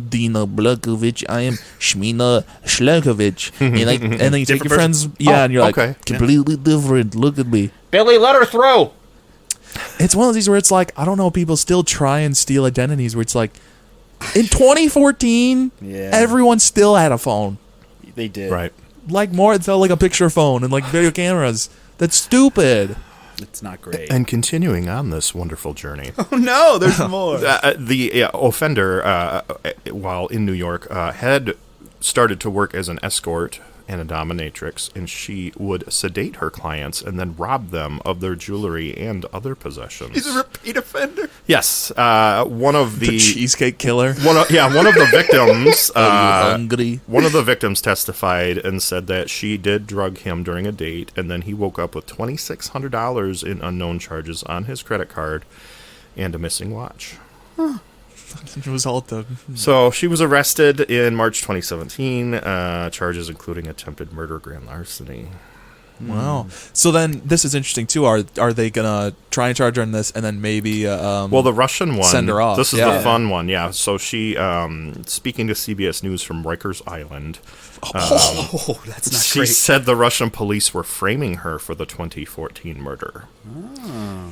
Dina Blakovich, I am Shmina Shlakovich. And then you take your friends, and you're like, completely different. Look at me. Billy, let her through. It's one of these where it's like, I don't know, people still try and steal identities where it's like, in 2014, everyone still had a phone. They did. Right. More, it felt like a picture phone and video cameras. That's stupid. It's not great. And continuing on this wonderful journey, Oh no, there's more. the offender, while in New York, had started to work as an escort and a dominatrix, and she would sedate her clients and then rob them of their jewelry and other possessions. He's a repeat offender. Yes, one of The cheesecake killer. one of the victims. Hungry. One of the victims testified and said that she did drug him during a date, and then he woke up with $2,600 in unknown charges on his credit card and a missing watch. It was all the. So she was arrested in March 2017, charges including attempted murder, grand larceny. Wow. So then this is interesting too. Are they gonna try and charge her on this, and then maybe Well, the Russian one, send her off? This is Yeah. the fun one, yeah. So she, speaking to CBS News from Rikers Island, Oh, that's not she great. said the Russian police were framing her for the 2014 murder.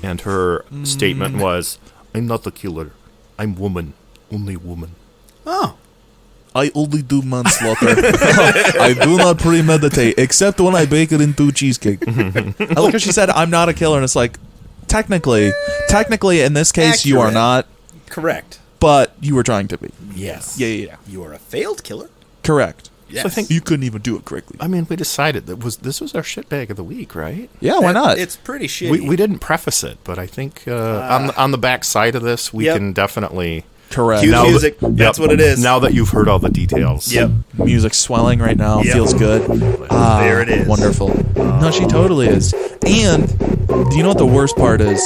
And her statement was, "I'm not a killer. I'm woman. Only woman." Oh, I only do manslaughter. I do not premeditate, except when I bake it into cheesecake. I like how she said, "I'm not a killer," and it's like, technically, in this case, you are Accurate. not, correct. but you were trying to be. Yes. Yeah. You are a failed killer. Correct. Yes. So I think You couldn't even do it correctly. I mean, we decided that this was our shitbag of the week, right? Yeah, why not? It's pretty shitty. We didn't preface it, but I think on the back side of this, we Yep. can definitely. Correct. Cue Now music. that- That's what it is. Now that you've heard all the details. Yep. Music swelling right now. Yep. Feels good. There it is. Wonderful. No, she totally is. And do you know what the worst part is?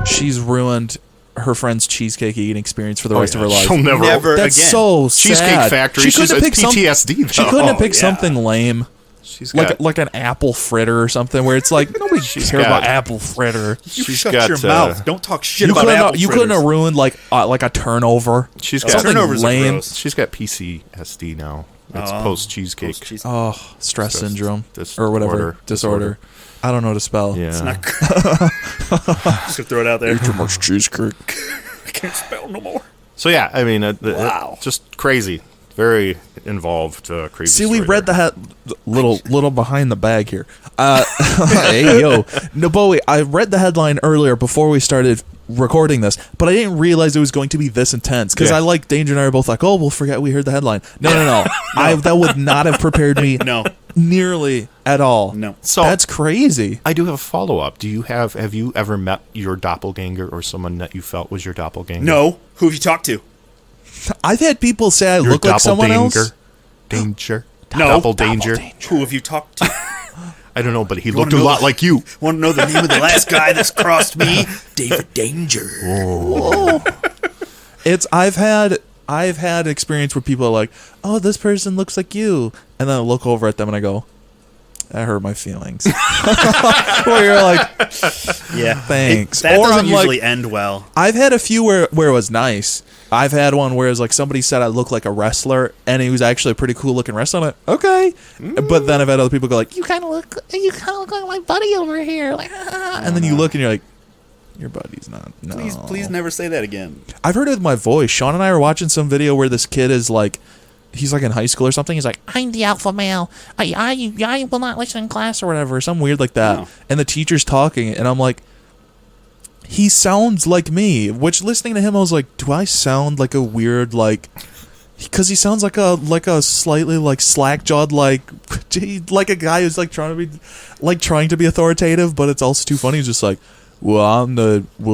She's ruined her friend's cheesecake eating experience for the rest of her life. She'll never. Never That's again. so Cheesecake sad. Factory. She couldn't have picked PTSD. She couldn't have picked yeah. something lame. She's got. Like an apple fritter or something where it's like nobody cares got- about apple fritter. You She's shut got, your mouth. Don't talk shit You about couldn't apple you couldn't have fritters. ruined like a turnover. She's Yeah, got. something turnovers are lame. gross. She's got PCSD now. It's post cheesecake. Cheese- Oh, stress Stress syndrome disorder. or whatever disorder. I don't know how to spell. Yeah. It's not just gonna throw it out there. Too much cheesecake. I can't spell no more. So yeah, I mean, Wow. just crazy, very involved, crazy. See, we story read there. the little behind the bag here. Hey yo, no, Bowie. I read the headline earlier before we started recording this, but I didn't realize it was going to be this intense because Yeah. I like Danger and I are both like, oh, we'll forget we heard the headline. No. That would not have prepared me No. nearly at all. No. So That's crazy. I do have a follow up. Have you ever met your doppelganger or someone that you felt was your doppelganger? No. Who have you talked to? I've had people say I Your look like someone else. Danger. No. Double danger. Who have you talked to? I don't know, but he wanna looked a know lot the- like you. Want to know the name of the last guy that's crossed me? David Danger. I've had experience where people are like, oh, this person looks like you, and then I look over at them and I go, that hurt my feelings. Where you're like, Yeah. thanks. That Or doesn't I'm like- usually end well. I've had a few where it was nice. I've had one where it was like somebody said I look like a wrestler, and he was actually a pretty cool looking wrestler. I'm like, okay, but then I've had other people go like, you kind of look like my buddy over here, like, and then you look and you're like, your buddy's not. No. Please never say that again. I've heard it with my voice. Sean and I were watching some video where this kid is like, he's like in high school or something. He's like, I'm the alpha male. I will not listen in class or whatever. Something weird like that. Oh. And the teacher's talking, and I'm like, he sounds like me. Which listening to him, I was like, do I sound like a weird like? Because he sounds like a slightly like slack jawed like a guy who's like trying to be authoritative, but it's also too funny. He's just like, well,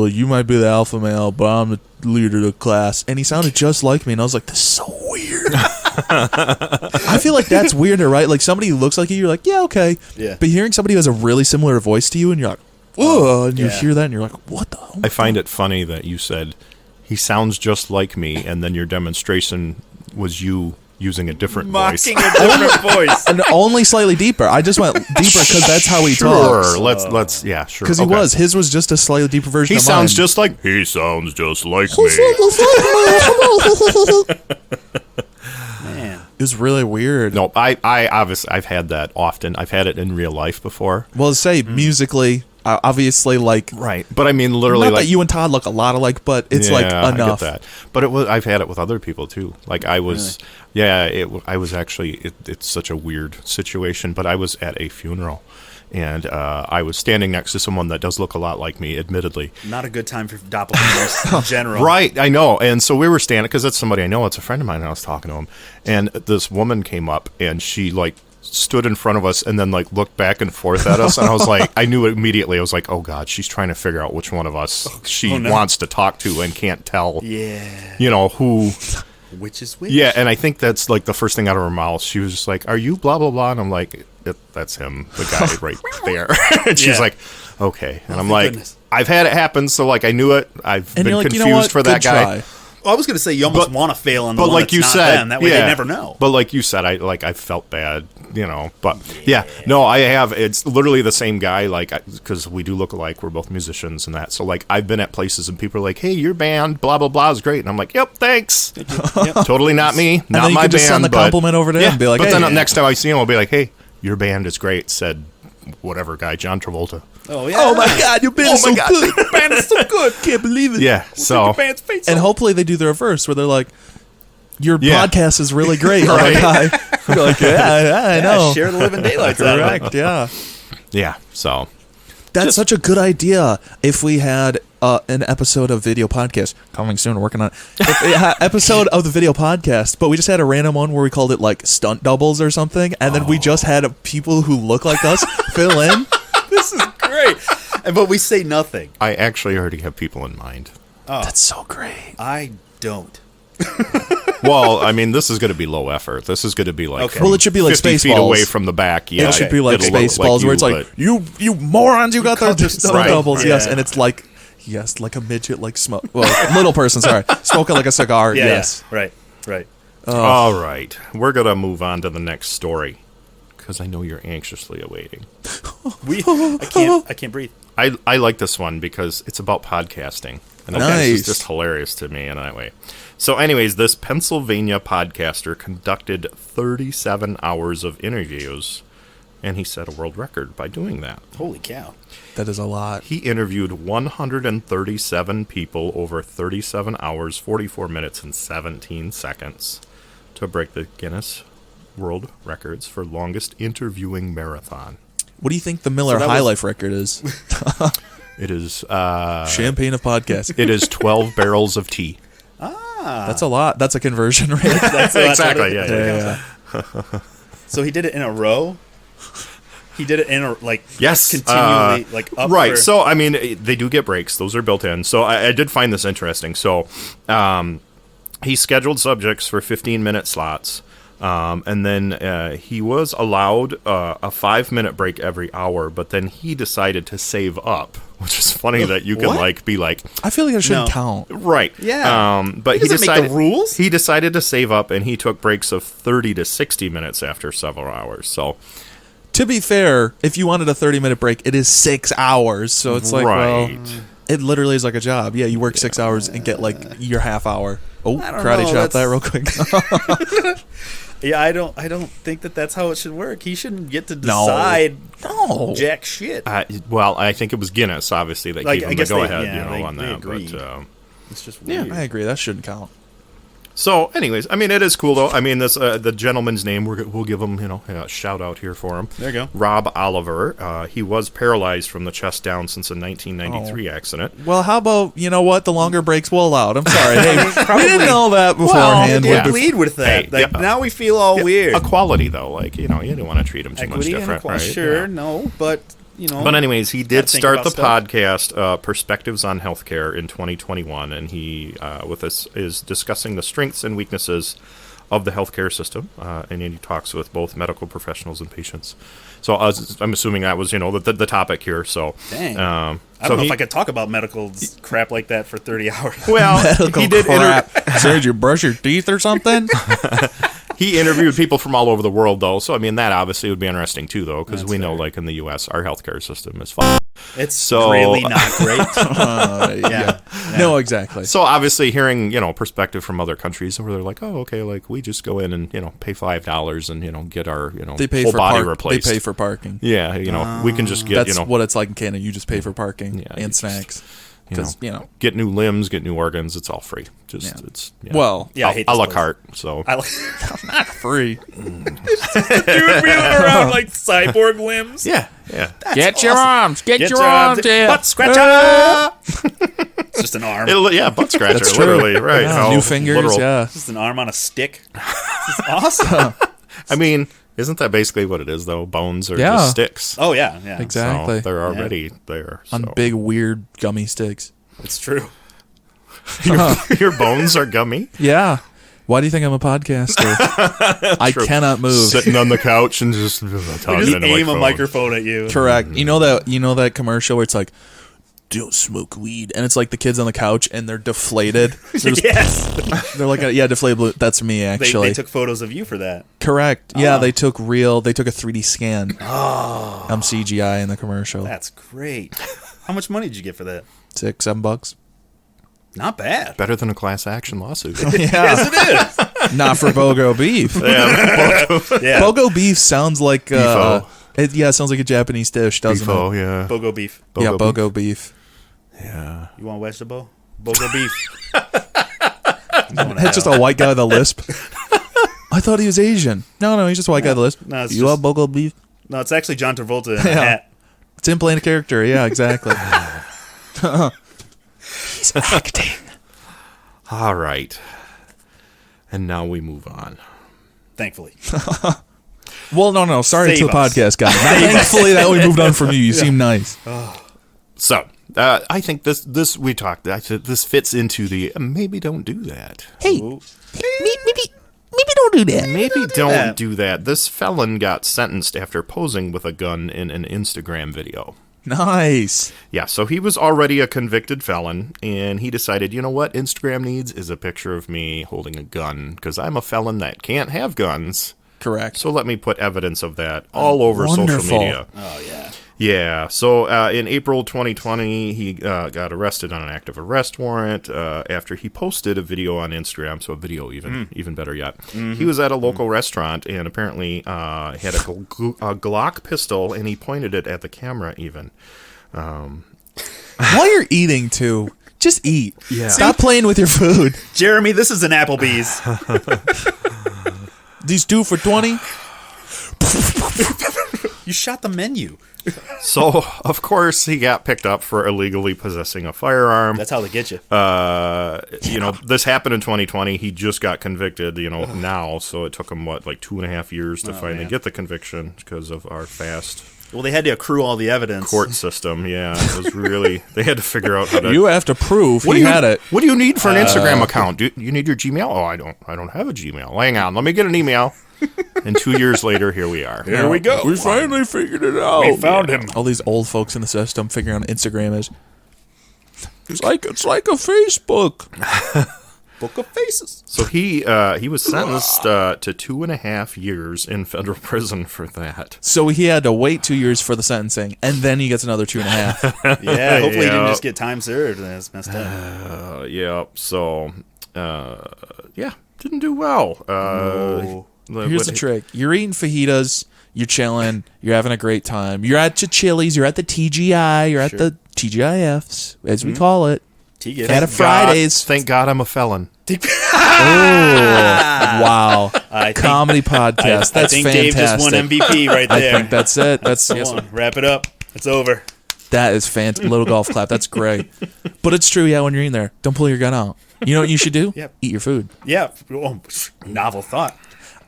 you might be the alpha male, but I'm the leader of the class. And he sounded just like me, and I was like, this is so weird. I feel like that's weirder, right? Like somebody who looks like you, you're like, yeah, okay. Yeah. But hearing somebody who has a really similar voice to you, and you're like, whoa, and you Yeah. hear that, and you're like, what the hell? I find it funny that you said he sounds just like me, and then your demonstration was you using a different voice. Mocking a different voice. And only slightly deeper. I just went deeper because that's how he talks. Sure, let's yeah, sure. Because okay. his was just a slightly deeper version He of sounds mine. just like me. Man. It was really weird. No, I obviously I've had that often. I've had it in real life before. Well, say musically, obviously, like Right, but I mean literally not like that you and Todd look a lot alike, but it's like I enough. get that. But I've had it with other people too. Like I was, I was actually. It's such a weird situation. But I was at a funeral, And I was standing next to someone that does look a lot like me, admittedly. Not a good time for doppelgangers in general. Right, I know. And so we were standing, because that's somebody I know. It's a friend of mine, and I was talking to him. And this woman came up, and she, like, stood in front of us and then, like, looked back and forth at us. And I was like, I knew immediately. I was like, oh, God, she's trying to figure out which one of us she wants to talk to and can't tell, who... Which is which? Yeah, and I think that's, like, the first thing out of her mouth. She was just like, are you blah, blah, blah? And I'm like, that's him, the guy right there. And she's like, okay. And I'm like, I've had it happen, so, like, I knew it. I've been like, confused for that guy. Well, I was going to say you almost want to fail on the but one like that's you not said, them. That way they never know. But like you said, I felt bad, But no, I have. It's literally the same guy. Like, because we do look alike. We're both musicians and that. So like, I've been at places and people are like, "Hey, your band, blah blah blah, is great," and I'm like, "Yep, thanks." Totally not me, not and then you my can just band. send the compliment over to him and be like, but hey, then next time I see him, I'll be like, "Hey, your band is great," said whatever guy, John Travolta. Oh yeah! Oh my God, your band is so good. Your band is so good. Can't believe it. Yeah. So and hopefully they do the reverse where they're like, your podcast is really great. Right. You're like, I know. Share the living daylights. Correct. Yeah. Yeah. So that's such a good idea. If we had an episode of video podcast coming soon, working on it. Episode of the video podcast, but we just had a random one where we called it like stunt doubles or something, and then we just had people who look like us fill in. This is great. But we say nothing. I actually already have people in mind. Oh, that's so great. I don't. Well, I mean, this is going to be low effort. This is going to be like well, it should be like 50 feet Spaceballs away from the back. Yeah, it should be like Spaceballs, where it's like you morons, you got the stunt doubles. Yeah. Yes, and it's like like a midget, like smoke. Well, little person, sorry, smoking like a cigar. Yeah, yes, yeah. Right. All right, we're gonna move on to the next story because I know you're anxiously awaiting. I can't breathe. I like this one because it's about podcasting. And this is just hilarious to me in that way. So anyways, this Pennsylvania podcaster conducted 37 hours of interviews, and he set a world record by doing that. Holy cow. That is a lot. He interviewed 137 people over 37 hours, 44 minutes, and 17 seconds to break the Guinness World Records for longest interviewing marathon. What do you think the Miller High Life record is? It is champagne of podcasts. It is 12 barrels of tea. That's a lot. That's a conversion rate. Exactly. Yeah. So he did it in a row. He did it in a continually up. Right. So I mean, they do get breaks. Those are built in. So I did find this interesting. So he scheduled subjects for 15-minute slots. And then he was allowed a 5-minute break every hour, but then he decided to save up, which is funny that you can be like, I feel like it shouldn't count. Right. Yeah. But he decided make the rules. He decided to save up, and he took breaks of 30 to 60 minutes after several hours. So, to be fair, if you wanted a 30-minute break, it is 6 hours. So it's like, well, it literally is like a job. Yeah, you work 6 hours and get like your half hour. Oh, karate chop that real quick. Yeah, I don't think that's how it should work. He shouldn't get to decide jack shit. Well, I think it was Guinness, obviously, that gave him the go-ahead, on that. But it's just weird. Yeah, I agree. That shouldn't count. So, anyways, I mean, it is cool, though. I mean, this the gentleman's name, we'll give him, a shout-out here for him. There you go. Rob Oliver. He was paralyzed from the chest down sines a 1993 accident. Well, how about, the longer breaks will allow it? I'm sorry. Hey, we didn't know that beforehand. Well, they lead with that. Now we feel all weird. Equality, though. You didn't want to treat him too much different, right? Sure, no, but... But anyways, he did start the podcast Perspectives on Healthcare in 2021, and he with us is discussing the strengths and weaknesses of the healthcare system, and he talks with both medical professionals and patients. So I'm assuming that was the topic here. So dang. I don't know if I could talk about medical crap like that for 30 hours. Well, he did. Did you brush your teeth or something? He interviewed people from all over the world, though. So, I mean, that obviously would be interesting, too, though, because we know, in the U.S., our healthcare system is fun. It's really not great. Yeah. No, exactly. So, obviously, hearing, perspective from other countries where they're like, oh, okay, we just go in and, pay $5 and, get our, whole body replaced. They pay for parking. Yeah, we can just get, That's what it's like in Canada. You just pay for parking and snacks. because get new limbs, get new organs. It's all free. Just it's well, Yeah, I hate a this la place. carte. So I like not free. dude wheeling around like cyborg limbs. yeah. Get your arms, get your arms, butt scratcher. It's just an arm. Butt scratcher. That's true. Literally, right? Yeah, How new fingers, literal. yeah. Just an arm on a stick. This is awesome. I mean, isn't that basically what it is, though? Bones are Yeah. just sticks. Oh yeah, yeah, Exactly. So they're already there. On so. big weird gummy sticks. it's true. Your bones are gummy. Yeah. Why do you think I'm a podcaster? I cannot move. Sitting on the couch and just We talking just into aim a phone. microphone at you. Correct. You know that commercial where it's like, don't smoke weed, and it's like the kids on the couch and they're deflated. They're, just- Yes, they're like, deflated blue. That's me actually. they took photos of you for that. Correct. Yeah, they took a 3D scan. I'm CGI in the commercial. That's great. How much money did you get for that? $6-7. Not bad. Better than a class action lawsuit. Yeah. Yes, it is. Not for Bogo beef. Yeah. Bogo beef sounds like Beefo. it sounds like a Japanese dish, doesn't Beefo, it? yeah. Bogo beef. Yeah, Bogo Bogo beef. Yeah. You want vegetable? Bogo beef. It's just a white guy with a lisp. I thought he was Asian. No, he's just a white guy with a lisp. No, it's you just- want Bogo beef? No, it's actually John Travolta in a Yeah. hat. It's him playing a character. Yeah, exactly. He's acting. All right. And now we move on. Thankfully. Well, no. Sorry Save to the us. podcast guy. Thankfully that we moved on from you. You seem nice. So, I think this we talked. This fits into the maybe don't do that. Hey, Ooh. maybe don't do that. Maybe don't that. do that. This felon got sentenced after posing with a gun in an Instagram video. Nice. Yeah, so he was already a convicted felon, and he decided, you know what Instagram needs is a picture of me holding a gun, because I'm a felon that can't have guns. Correct. So let me put evidence of that all over Wonderful. social media. Oh, yeah. Yeah, so in April 2020, he got arrested on an active arrest warrant after he posted a video on Instagram, so a video even better yet. He was at a local restaurant and apparently had a Glock pistol, and he pointed it at the camera even. While you're eating too, just eat. Yeah. Stop playing with your food. Jeremy, this is an Applebee's. These 2 for $20. You shot the menu. So, of course, he got picked up for illegally possessing a firearm. That's how they get you. This happened in 2020. He just got convicted, now. So it took him, 2.5 years to finally man. get the conviction because of our fast Well, they had to accrue all the evidence. court system. Yeah, it was really, they had to figure out how to. You have to prove What he do you, had it. What do you need for an Instagram account? Do you need your Gmail? Oh, I don't have a Gmail. Hang on, let me get an email. And 2 years later, here we are. Here we go. We finally figured it out. We found him. All these old folks in the system figuring out Instagram is. It's like a Facebook. Book of Faces. So he was sentenced to 2.5 years in federal prison for that. So he had to wait 2 years for the sentencing, and then he gets another 2.5. Yeah, hopefully he Yeah. didn't just get time served. That's messed up. Yeah. So, didn't do well. Here's the trick: you're eating fajitas, you're chilling, you're having a great time. You're at your Chili's, you're at the TGI, you're at the TGIFs, as we call it. At a Fridays. Thank God I'm a felon. Wow. I think- Comedy podcast. I That's think fantastic. Dave just won MVP right I there. think that's it. That's Come on, wrap it up. It's over. that is fantastic. Little golf clap. That's great. But it's true. Yeah, when you're in there, don't pull your gun out. You know what you should do? Yep. Eat your food. Yeah. Oh, novel thought.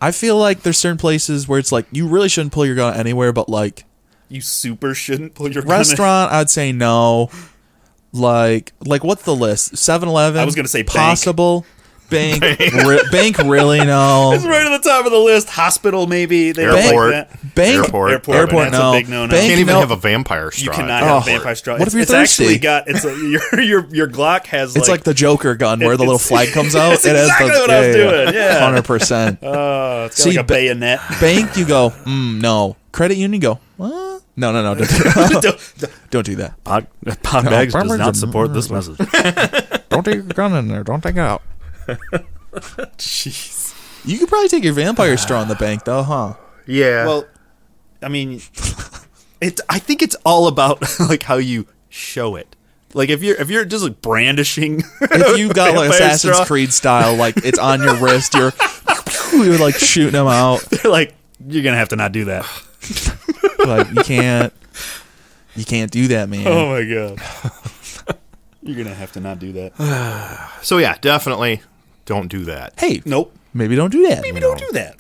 I feel like there's certain places where it's like you really shouldn't pull your gun out anywhere, but like You super shouldn't pull your gun. restaurant, I'd say no. Like what's the list? 7-Eleven. I was gonna say bank. possible. Bank. Bank really no. It's right at the top of the list. Hospital, maybe. They Airport. Like that. Bank. Airport. Airport, that's no. a big no-no. Bank, Can't even no. have a vampire straw. You cannot have Oh. vampire straw. What if you're it's actually thirsty? got your Glock has It's like the Joker gun where the little it's- flag comes out. That's exactly what I was doing, yeah. 100%. it's got See, like a bayonet. Bank, you go, no. Credit union, you go, what? No. Don't do that. Don't do that. Podbags does not support this message. Don't take your gun in there. Don't take it out. Jeez. You could probably take your vampire straw in the bank, though, huh? Yeah. Well, I mean, I think it's all about like how you show it. Like if you're just like brandishing, If you got like vampire Assassin's straw, Creed style, like it's on your wrist, you're like shooting them out. they're like, you're gonna have to not do that. Like you can't do that, man. Oh my god, you're gonna have to not do that. So yeah, definitely don't do that. Hey, Nope. maybe don't do that. Maybe don't do that.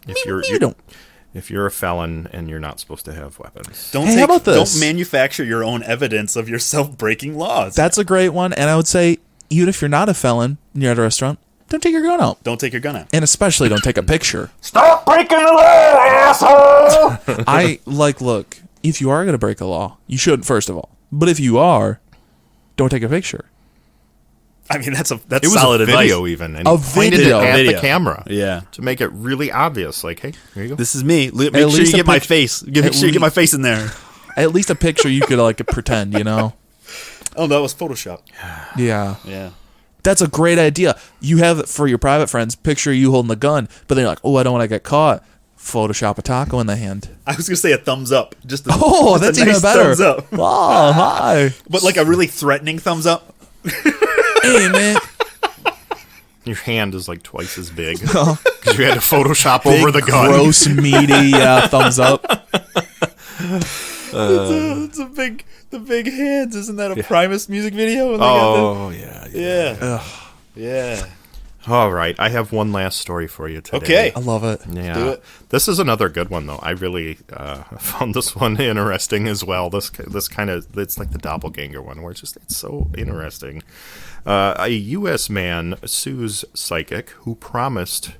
If you're a felon and you're not supposed to have weapons. Don't Hey, how about this? Don't manufacture your own evidence of yourself breaking laws. That's a great one, and I would say even if you're not a felon and you're at a restaurant, don't take your gun out, Don't take your gun out. and especially don't take a picture. Stop breaking the law, asshole! Look, if you are going to break a law, you shouldn't, first of all. But if you are, don't take a picture. I mean, that's It was solid a video advice. even. And A he pointed video. it at Video. the camera. Yeah. To make it really obvious. Like, hey, here you go. This is me. Make At sure least you a get my pic- face. Make sure you get my face in there. At least a picture you could like pretend, you know? Oh, that was Photoshop. Yeah. Yeah. That's a great idea. You have it for your private friends, picture you holding the gun, but then you're like, oh, I don't want to get caught. Photoshop a taco in the hand. I was gonna say a thumbs up. Just a, Oh, just a that's nice even better. Thumbs up. Oh, hi. But like a really threatening thumbs up. Hey, man. Your hand is like twice as big. Because you had to Photoshop over the gun. Gross, meaty thumbs up. It's the big hands. Isn't that a Primus music video? When they got Oh, yeah. the, yeah. All right. I have one last story for you today. Okay. I love it. Yeah. do it. This is another good one, though. I really found this one interesting as well. This kind of, it's like the doppelganger one, where it's so interesting. A U.S. man sues psychic who promised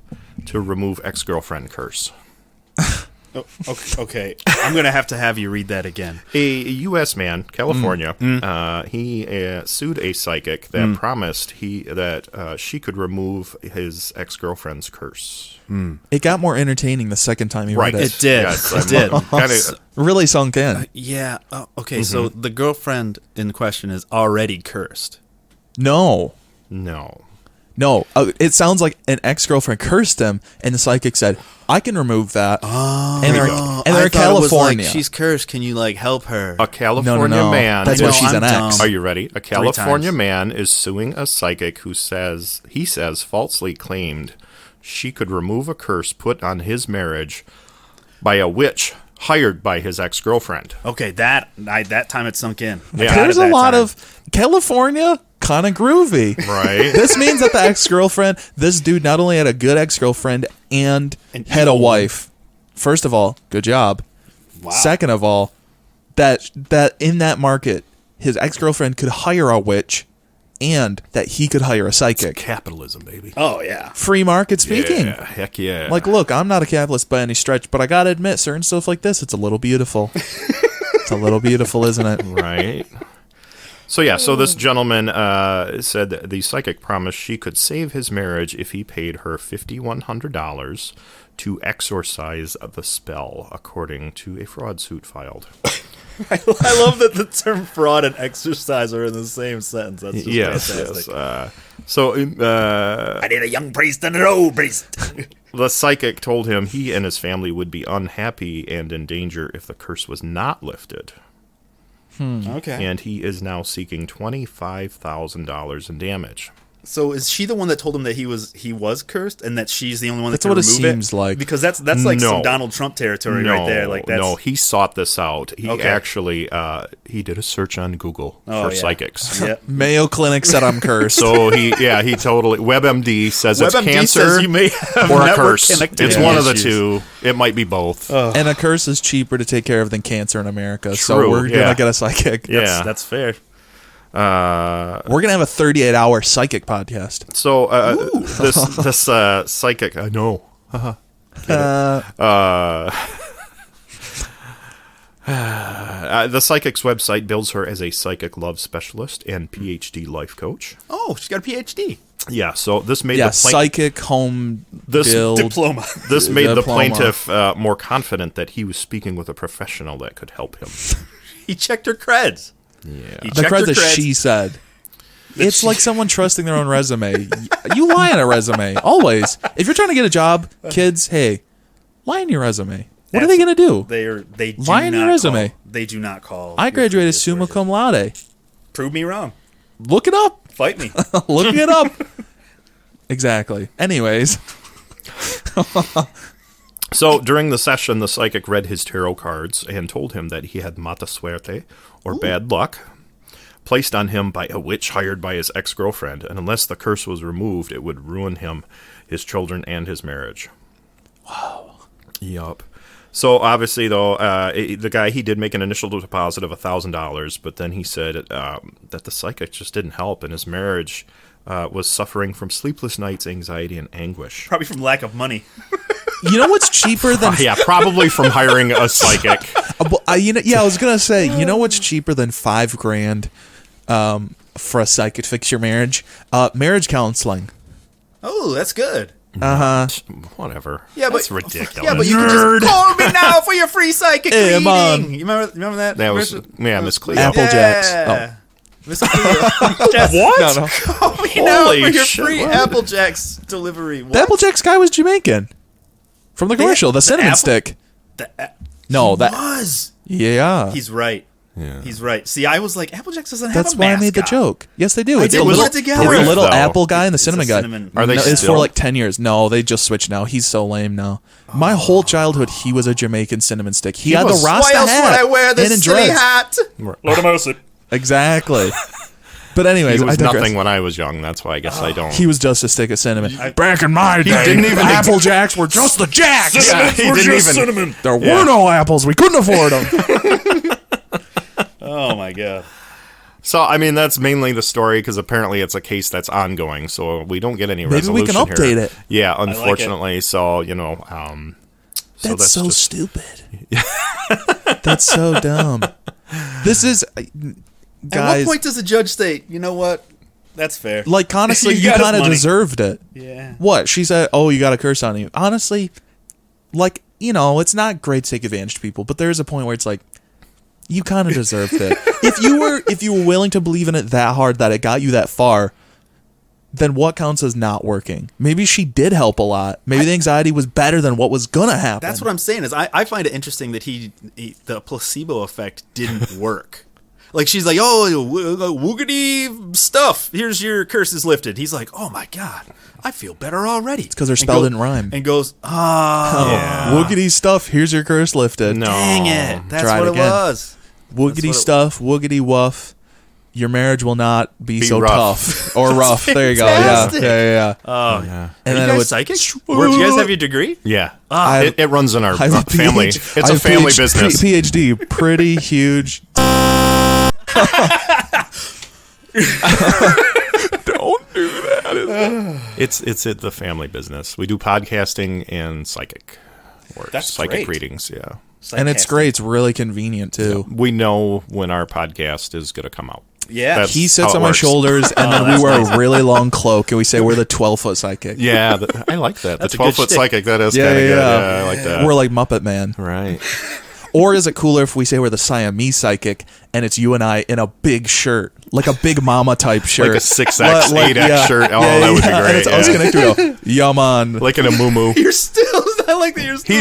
to remove ex-girlfriend curse. Oh, okay. I'm gonna have you read that again. A U.S. man, California, he sued a psychic that promised that she could remove his ex-girlfriend's curse. It got more entertaining the second time you Right. read it. It did. Yes, It did. Kinda, Really sunk in. Yeah. Oh, okay. So the girlfriend in question is already cursed. No. no. It sounds like an ex-girlfriend cursed him, and the psychic said, I can remove that. Oh, and they're I thought California. it was like, she's cursed. Can you like help her? A California No. man. That's I why know, she's I'm an ex. dumb. Are you ready? A California times. man is suing a psychic who says falsely claimed she could remove a curse put on his marriage by a witch hired by his ex-girlfriend. Okay, that time it sunk in. I Yeah. got it There's a that lot time. of California, kind of groovy. Right? This means that the ex-girlfriend, this dude not only had a good ex-girlfriend and had a wife. First of all, good job. Wow. Second of all, that in that market, his ex-girlfriend could hire a witch and that he could hire a psychic. Capitalism, baby. Oh yeah. Free market speaking. Yeah, heck yeah. Like, look, I'm not a capitalist by any stretch, but I gotta admit, certain stuff like this, it's a little beautiful. It's a little beautiful, isn't it? Right. So this gentleman said that the psychic promised she could save his marriage if he paid her $5,100 to exorcise the spell, according to a fraud suit filed. I love that the term fraud and exercise are in the same sentence. That's just fantastic. Yes. I need a young priest and an old priest. The psychic told him he and his family would be unhappy and in danger if the curse was not lifted. Okay. And he is now seeking $25,000 in damage. So is she the one that told him that he was cursed, and that she's the only one that That's can what it remove seems like. Because that's like some No. Donald Trump territory right there. Like that's No, he sought this out. He Okay. actually he did a search on Google for yeah. psychics. Yeah. Mayo Clinic said I'm cursed. So he totally WebMD says it's WebMD cancer says you may have or a network curse. connectivity It's one of the issues. two. It might be both. And a curse is cheaper to take care of than cancer in America. So True, we're yeah. gonna get a psychic. Yeah. That's fair. We're gonna have a 38-hour psychic podcast. So this psychic, I know. The psychic's website bills her as a psychic love specialist and PhD life coach. Oh, she's got a PhD. Yeah, so this made Yeah, the psychic home This build. Diploma. this made the Diploma. plaintiff more confident that he was speaking with a professional that could help him. He checked her creds. Yeah. He The checked her creds that she said. It's like someone trusting their own resume. You lie on a resume always. If you're trying to get a job, kids, hey, lie on your resume. What are they gonna do? They do Lie on your not resume. Call. They do not call. I your graduated previous summa version. cum laude. Prove me wrong. Look it up. Fight me. Look it up. Exactly. Anyways. So during the session, the psychic read his tarot cards and told him that he had mata suerte, or bad luck, placed on him by a witch hired by his ex-girlfriend, and unless the curse was removed, it would ruin him, his children, and his marriage. Wow. Yup. So obviously, though, the guy, he did make an initial deposit of $1,000, but then he said that the psychic just didn't help, and his marriage was suffering from sleepless nights, anxiety, and anguish. Probably from lack of money. You know what's cheaper than... Yeah, probably from hiring a psychic. I was gonna say, you know what's cheaper than $5,000 for a psychic to fix your marriage? Marriage counseling. Oh, that's good. Whatever. Yeah, but that's ridiculous. Yeah, but you can just call me now for your free psychic Hey, reading. man. You remember that? That was Miss Cleo. Apple Jacks. Yeah. Miss Cleo. What? No. Call me now Holy for your shit, free what? Apple Jacks delivery. What? The Apple Jacks guy was Jamaican. From the commercial, the cinnamon Apple- stick. The- No, he that... was. Yeah. He's right. Yeah. He's right. See, I was like, Apple Jacks doesn't have That's a why I mascot. made the joke. Yes, they do. I It's did the put little, it together. the little Though. apple guy and the It's a cinnamon guy. cinnamon- Are they No, it's still? for like 10 years. No, they just switched now. He's so lame now. My whole childhood, he was a Jamaican cinnamon stick. He had was- the Rasta Why else hat. would I wear and this in silly dreads. hat? Lord of mercy. Exactly. But anyways, He was I digress. nothing when I was young. That's why I guess I don't. He was just a stick of cinnamon. Back in my day, didn't even Apple Jacks were just the Jacks. Yeah, he didn't even. There were no apples. We couldn't afford them. Oh my god. So I mean, that's mainly the story because apparently it's a case that's ongoing. So we don't get any Maybe we resolution can update here. it. Yeah, unfortunately. So you know, so That's so just- stupid. That's so dumb. This is, At guys. what point does the judge say, you know what? That's fair. Like honestly, You you got his kind of money. deserved it. Yeah. What she said? Oh, you got a curse on you. Honestly, like it's not great to take advantage of people, but there's a point where it's like, you kind of deserved it. If you were willing to believe in it that hard that it got you that far, then what counts as not working? Maybe she did help a lot. Maybe the anxiety was better than what was gonna happen. That's what I'm saying is I find it interesting that the placebo effect didn't work. Like she's like, oh, woogity stuff. Here's your curse is lifted. He's like, oh my god, I feel better already. It's 'cause her spell didn't rhyme. And goes, Woogity stuff. Here's your curse lifted. No. dang it. That's Try it what it again. was. Woogity stuff. Woogity woof. Your marriage will not be so rough. tough or rough. There you go. Yeah, fantastic. yeah. Yeah. And Are then you it guys would psychic? Where do you guys have your degree? Yeah. I- It runs in our I have a family. PhD. It's I a have family PhD business. PhD, pretty huge. Don't do that. It's at the family business. We do podcasting and psychic work. That's psychic great. readings. Yeah. And it's great. It's really convenient too. We know when our podcast is going to come out. Yeah. That's He how sits it on my works. shoulders, and then we wear a really long cloak, and we say we're the 12-foot psychic. Yeah, I like that. That's The a good 12-foot shtick. psychic. That is Yeah, kind of good. yeah. Yeah, I like that. We're like Muppet Man. Right. Or is it cooler if we say we're the Siamese psychic, and it's you and I in a big shirt, like a big mama type shirt, Like a 6X, 8X shirt. Oh, that would be And great. it's always Yeah. connected to yeah, man. Like in a moo You're still. I like that you're still.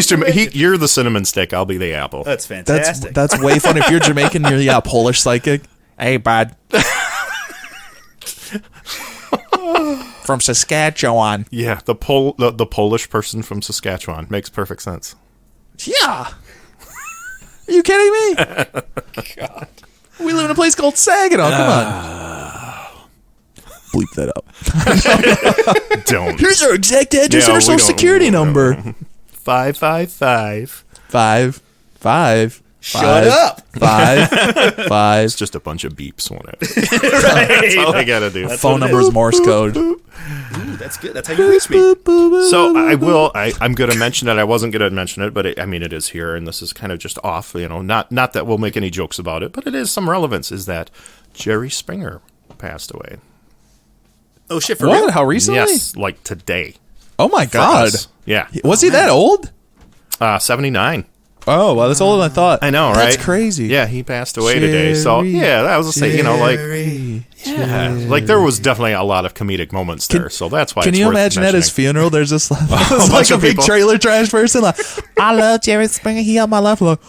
You're the cinnamon stick. I'll be the apple. That's fantastic. That's way fun. If you're Jamaican, you're a Polish psychic. Hey, bud. From Saskatchewan. Yeah, the Polish person from Saskatchewan makes perfect sense. Yeah. Are you kidding me? God. We live in a place called Saginaw. Come on. Bleep that up. Don't. Here's our exact address Yeah, and our we social don't- security we don't. number. 555. 5. Shut up. 5. It's just a bunch of beeps, won't it? That's all I gotta do. Phone number is Morse code. Ooh, that's good. That's how you reach me. So I'm going to mention it. I wasn't going to mention it, but it is here, and this is kind of just off. Not that we'll make any jokes about it, but it is some relevance. Is that Jerry Springer passed away? Oh shit! For What? real? How recently? Yes, like today. Oh my For God. us. Yeah. Was he that old? 79. Oh, well, that's older than I thought. I know, right? That's crazy. Yeah, he passed away today. So yeah, that was to say, like there was definitely a lot of comedic moments there. So that's why. Can it's you worth imagine at his mentioning. funeral? There's just like, bunch a of big people. trailer trash person. Like, I love Jerry Springer. He helped my life. Like,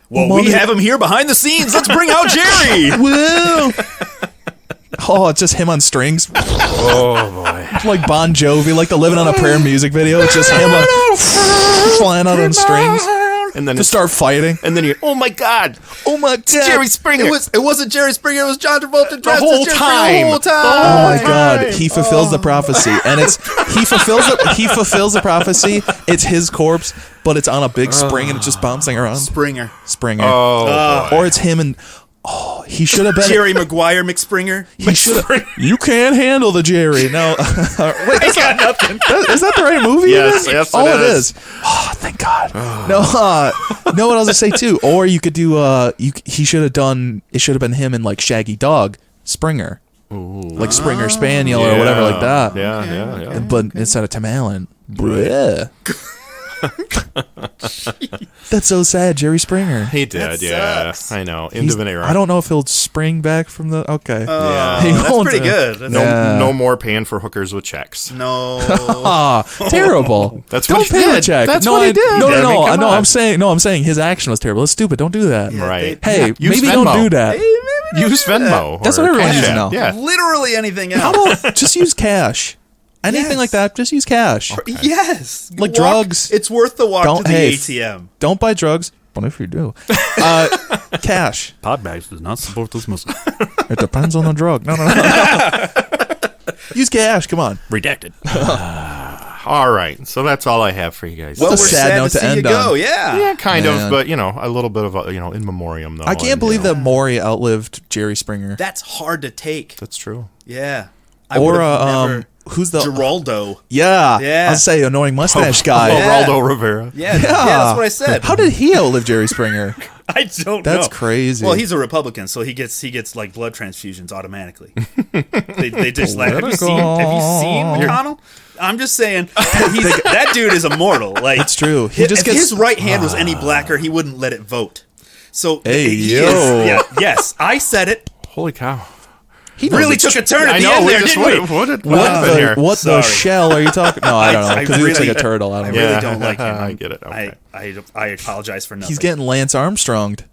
Well, we have him here behind the scenes. Let's bring out Jerry. Woo! Oh, it's just him on strings. Oh boy. Like Bon Jovi, like the Living on a Prayer music video. It's just him flying out on strings. And then To start fighting. and then you, oh my god, Jerry Springer. It wasn't Jerry Springer. It was John Travolta. The whole time. The whole time. Oh my God! He fulfills the prophecy, and he fulfills the prophecy. It's his corpse, but it's on a big spring, and it's just bouncing around. Springer. Oh, Or it's him and he should have been Jerry Maguire McSpringer. He should have. You can't handle the Jerry. No, wait, I got nothing. is that the right movie? Yes, yes, oh, it it is. is. Oh, thank God. No, no. What I was gonna say too. Or you could do. He should have done. It should have been him and like Shaggy Dog Springer, like Springer Spaniel or whatever like that. Yeah. But instead of Tim Allen, bruh. That's so sad, Jerry Springer. He did, yeah. sucks. I know. End of an era. I don't know if he'll spring back from the. Okay. Yeah. He That's won't, pretty good. That's No more paying for hookers with checks. No. Ah, terrible. That's don't what he pay the did. check. That's no, what he did. No, I mean, no, come no. on. I'm saying his action was terrible. It's stupid. Don't do that. Right. Hey, Use maybe Venmo. don't do that. Use Venmo. That's or what everyone Cash uses App. now. Yeah. Literally anything else. How about just use cash? Anything Yes. like that, just use cash. Yes. Like drugs. It's worth the walk Don't- to the hey, ATM. Don't buy drugs. What if you do? Cash. Podbags does not support this message. It depends on the drug. No. Use cash. Come on. Redacted. All right. So that's all I have for you guys. Well, a we're sad sad note to to see you end go. on. Yeah. yeah, kind Man. of, but a little bit of in memoriam though. I can't and, believe that Maury outlived Jerry Springer. That's hard to take. That's true. Yeah. Or never. who's the Geraldo. Yeah, Yeah. I'll say annoying mustache guy. Yeah. Geraldo Rivera. Yeah, that's what I said. How did he outlive Jerry Springer? I don't know. That's crazy. Well, he's a Republican, so he gets like blood transfusions automatically. they just like have you seen McConnell? I'm just saying that dude is immortal. Like It's true. He If just gets his right hand was any blacker, he wouldn't let it vote. So Hey, he yo. is- yeah, yes, I said it. Holy cow. he Really took a turn at I the know. end We there, just didn't we? what happened here? What the Sorry. shell are you talking? No, I don't know I because he looks like a really- turtle. I I don't know. really Yeah. don't like him. I get it. Okay. I apologize for nothing. He's getting Lance Armstronged.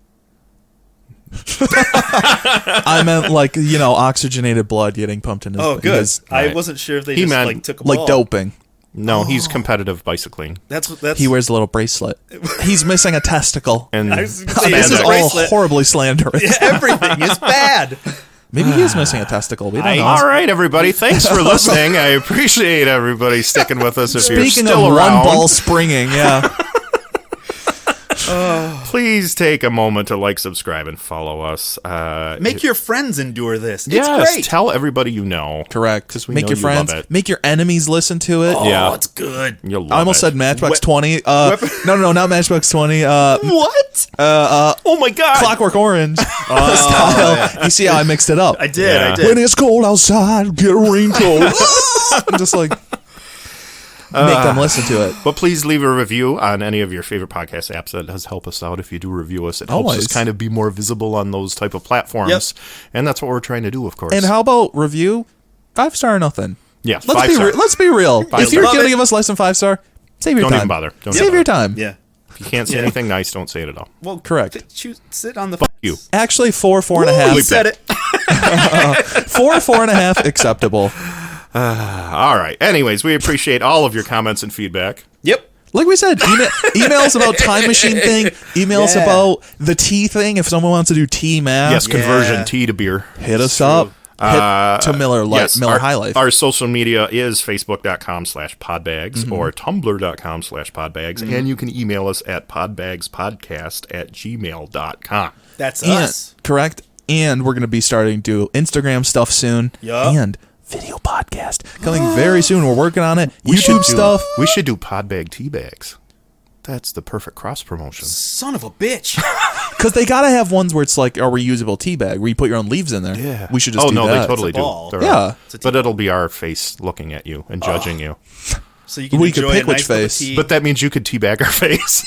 I meant like oxygenated blood getting pumped in his. Oh, good. his- I right. wasn't sure if they He just meant like took a like ball. doping. No, he's competitive bicycling. That's He wears a little bracelet. He's missing a testicle. And I was gonna say, This is a all bracelet. horribly slanderous. Everything is bad. Maybe he is missing a testicle. We don't know. all right, everybody. Thanks for listening. I appreciate everybody sticking with us. If you're Speaking still of around, one ball springing, yeah. please take a moment to like, subscribe, and follow us. Make your friends endure this. It's yes, great. tell everybody you know. Correct. 'Cause we Make know your you love friends, it. make your enemies listen to it. Yeah. Oh, it's good. You'll love I almost it. said Matchbox 20. No, not Matchbox 20. What? Oh my god! Clockwork Orange style. You see how I mixed it up? I did. Yeah. I did. When it's cold outside, get a raincoat. I'm just like make them listen to it. But please leave a review on any of your favorite podcast apps. That does help us out if you do review us. It helps Always. us kind of be more visible on those type of platforms. Yep. And that's what we're trying to do, of course. And how about review? 5-star or nothing. Yeah, Let's 5-star. let's be real. If you're Love going to it. give us less than 5-star, save your Don't time. even bother. Don't Save even your bother. time. Yeah. If you can't say Yeah. anything nice, don't say it at all. Well, Correct. Sit on the You. Actually, 4.5. He said it. 4.5 acceptable. All right. Anyways, we appreciate all of your comments and feedback. Yep. Like we said, emails about time machine thing, emails Yeah. about the tea thing. If someone wants to do tea math, Yes, conversion Yeah. tea to beer. hit us up. Hit to Miller Miller our, High Life. Our social media is facebook.com/podbags or tumblr.com/podbags. And you can email us at podbagspodcast@gmail.com. That's And- us. correct. And we're going to be starting to do Instagram stuff soon. Yup. And video podcast coming very soon. We're working on it. YouTube stuff. We should do Podbag tea bags. That's the perfect cross promotion. Son of a bitch. Because they got to have ones where it's like a reusable tea bag where you put your own leaves in there. Yeah. We should just oh, do no, that. they totally It's a ball. do. Yeah. But it'll be our face looking at you and judging you. So you can We could enjoy pick a which nice cup of face. tea. But that means you could teabag our face.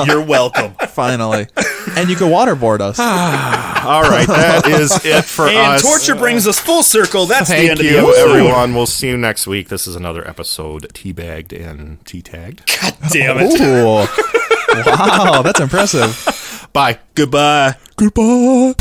You're welcome. Finally. And you can waterboard us. All right, that is it for And us. torture brings us full circle. That's the Thank end of the you, episode. everyone. We'll see you next week. This is another episode teabagged and tea-tagged. God damn it. Ooh. Wow, that's impressive. Bye. Goodbye. Goodbye.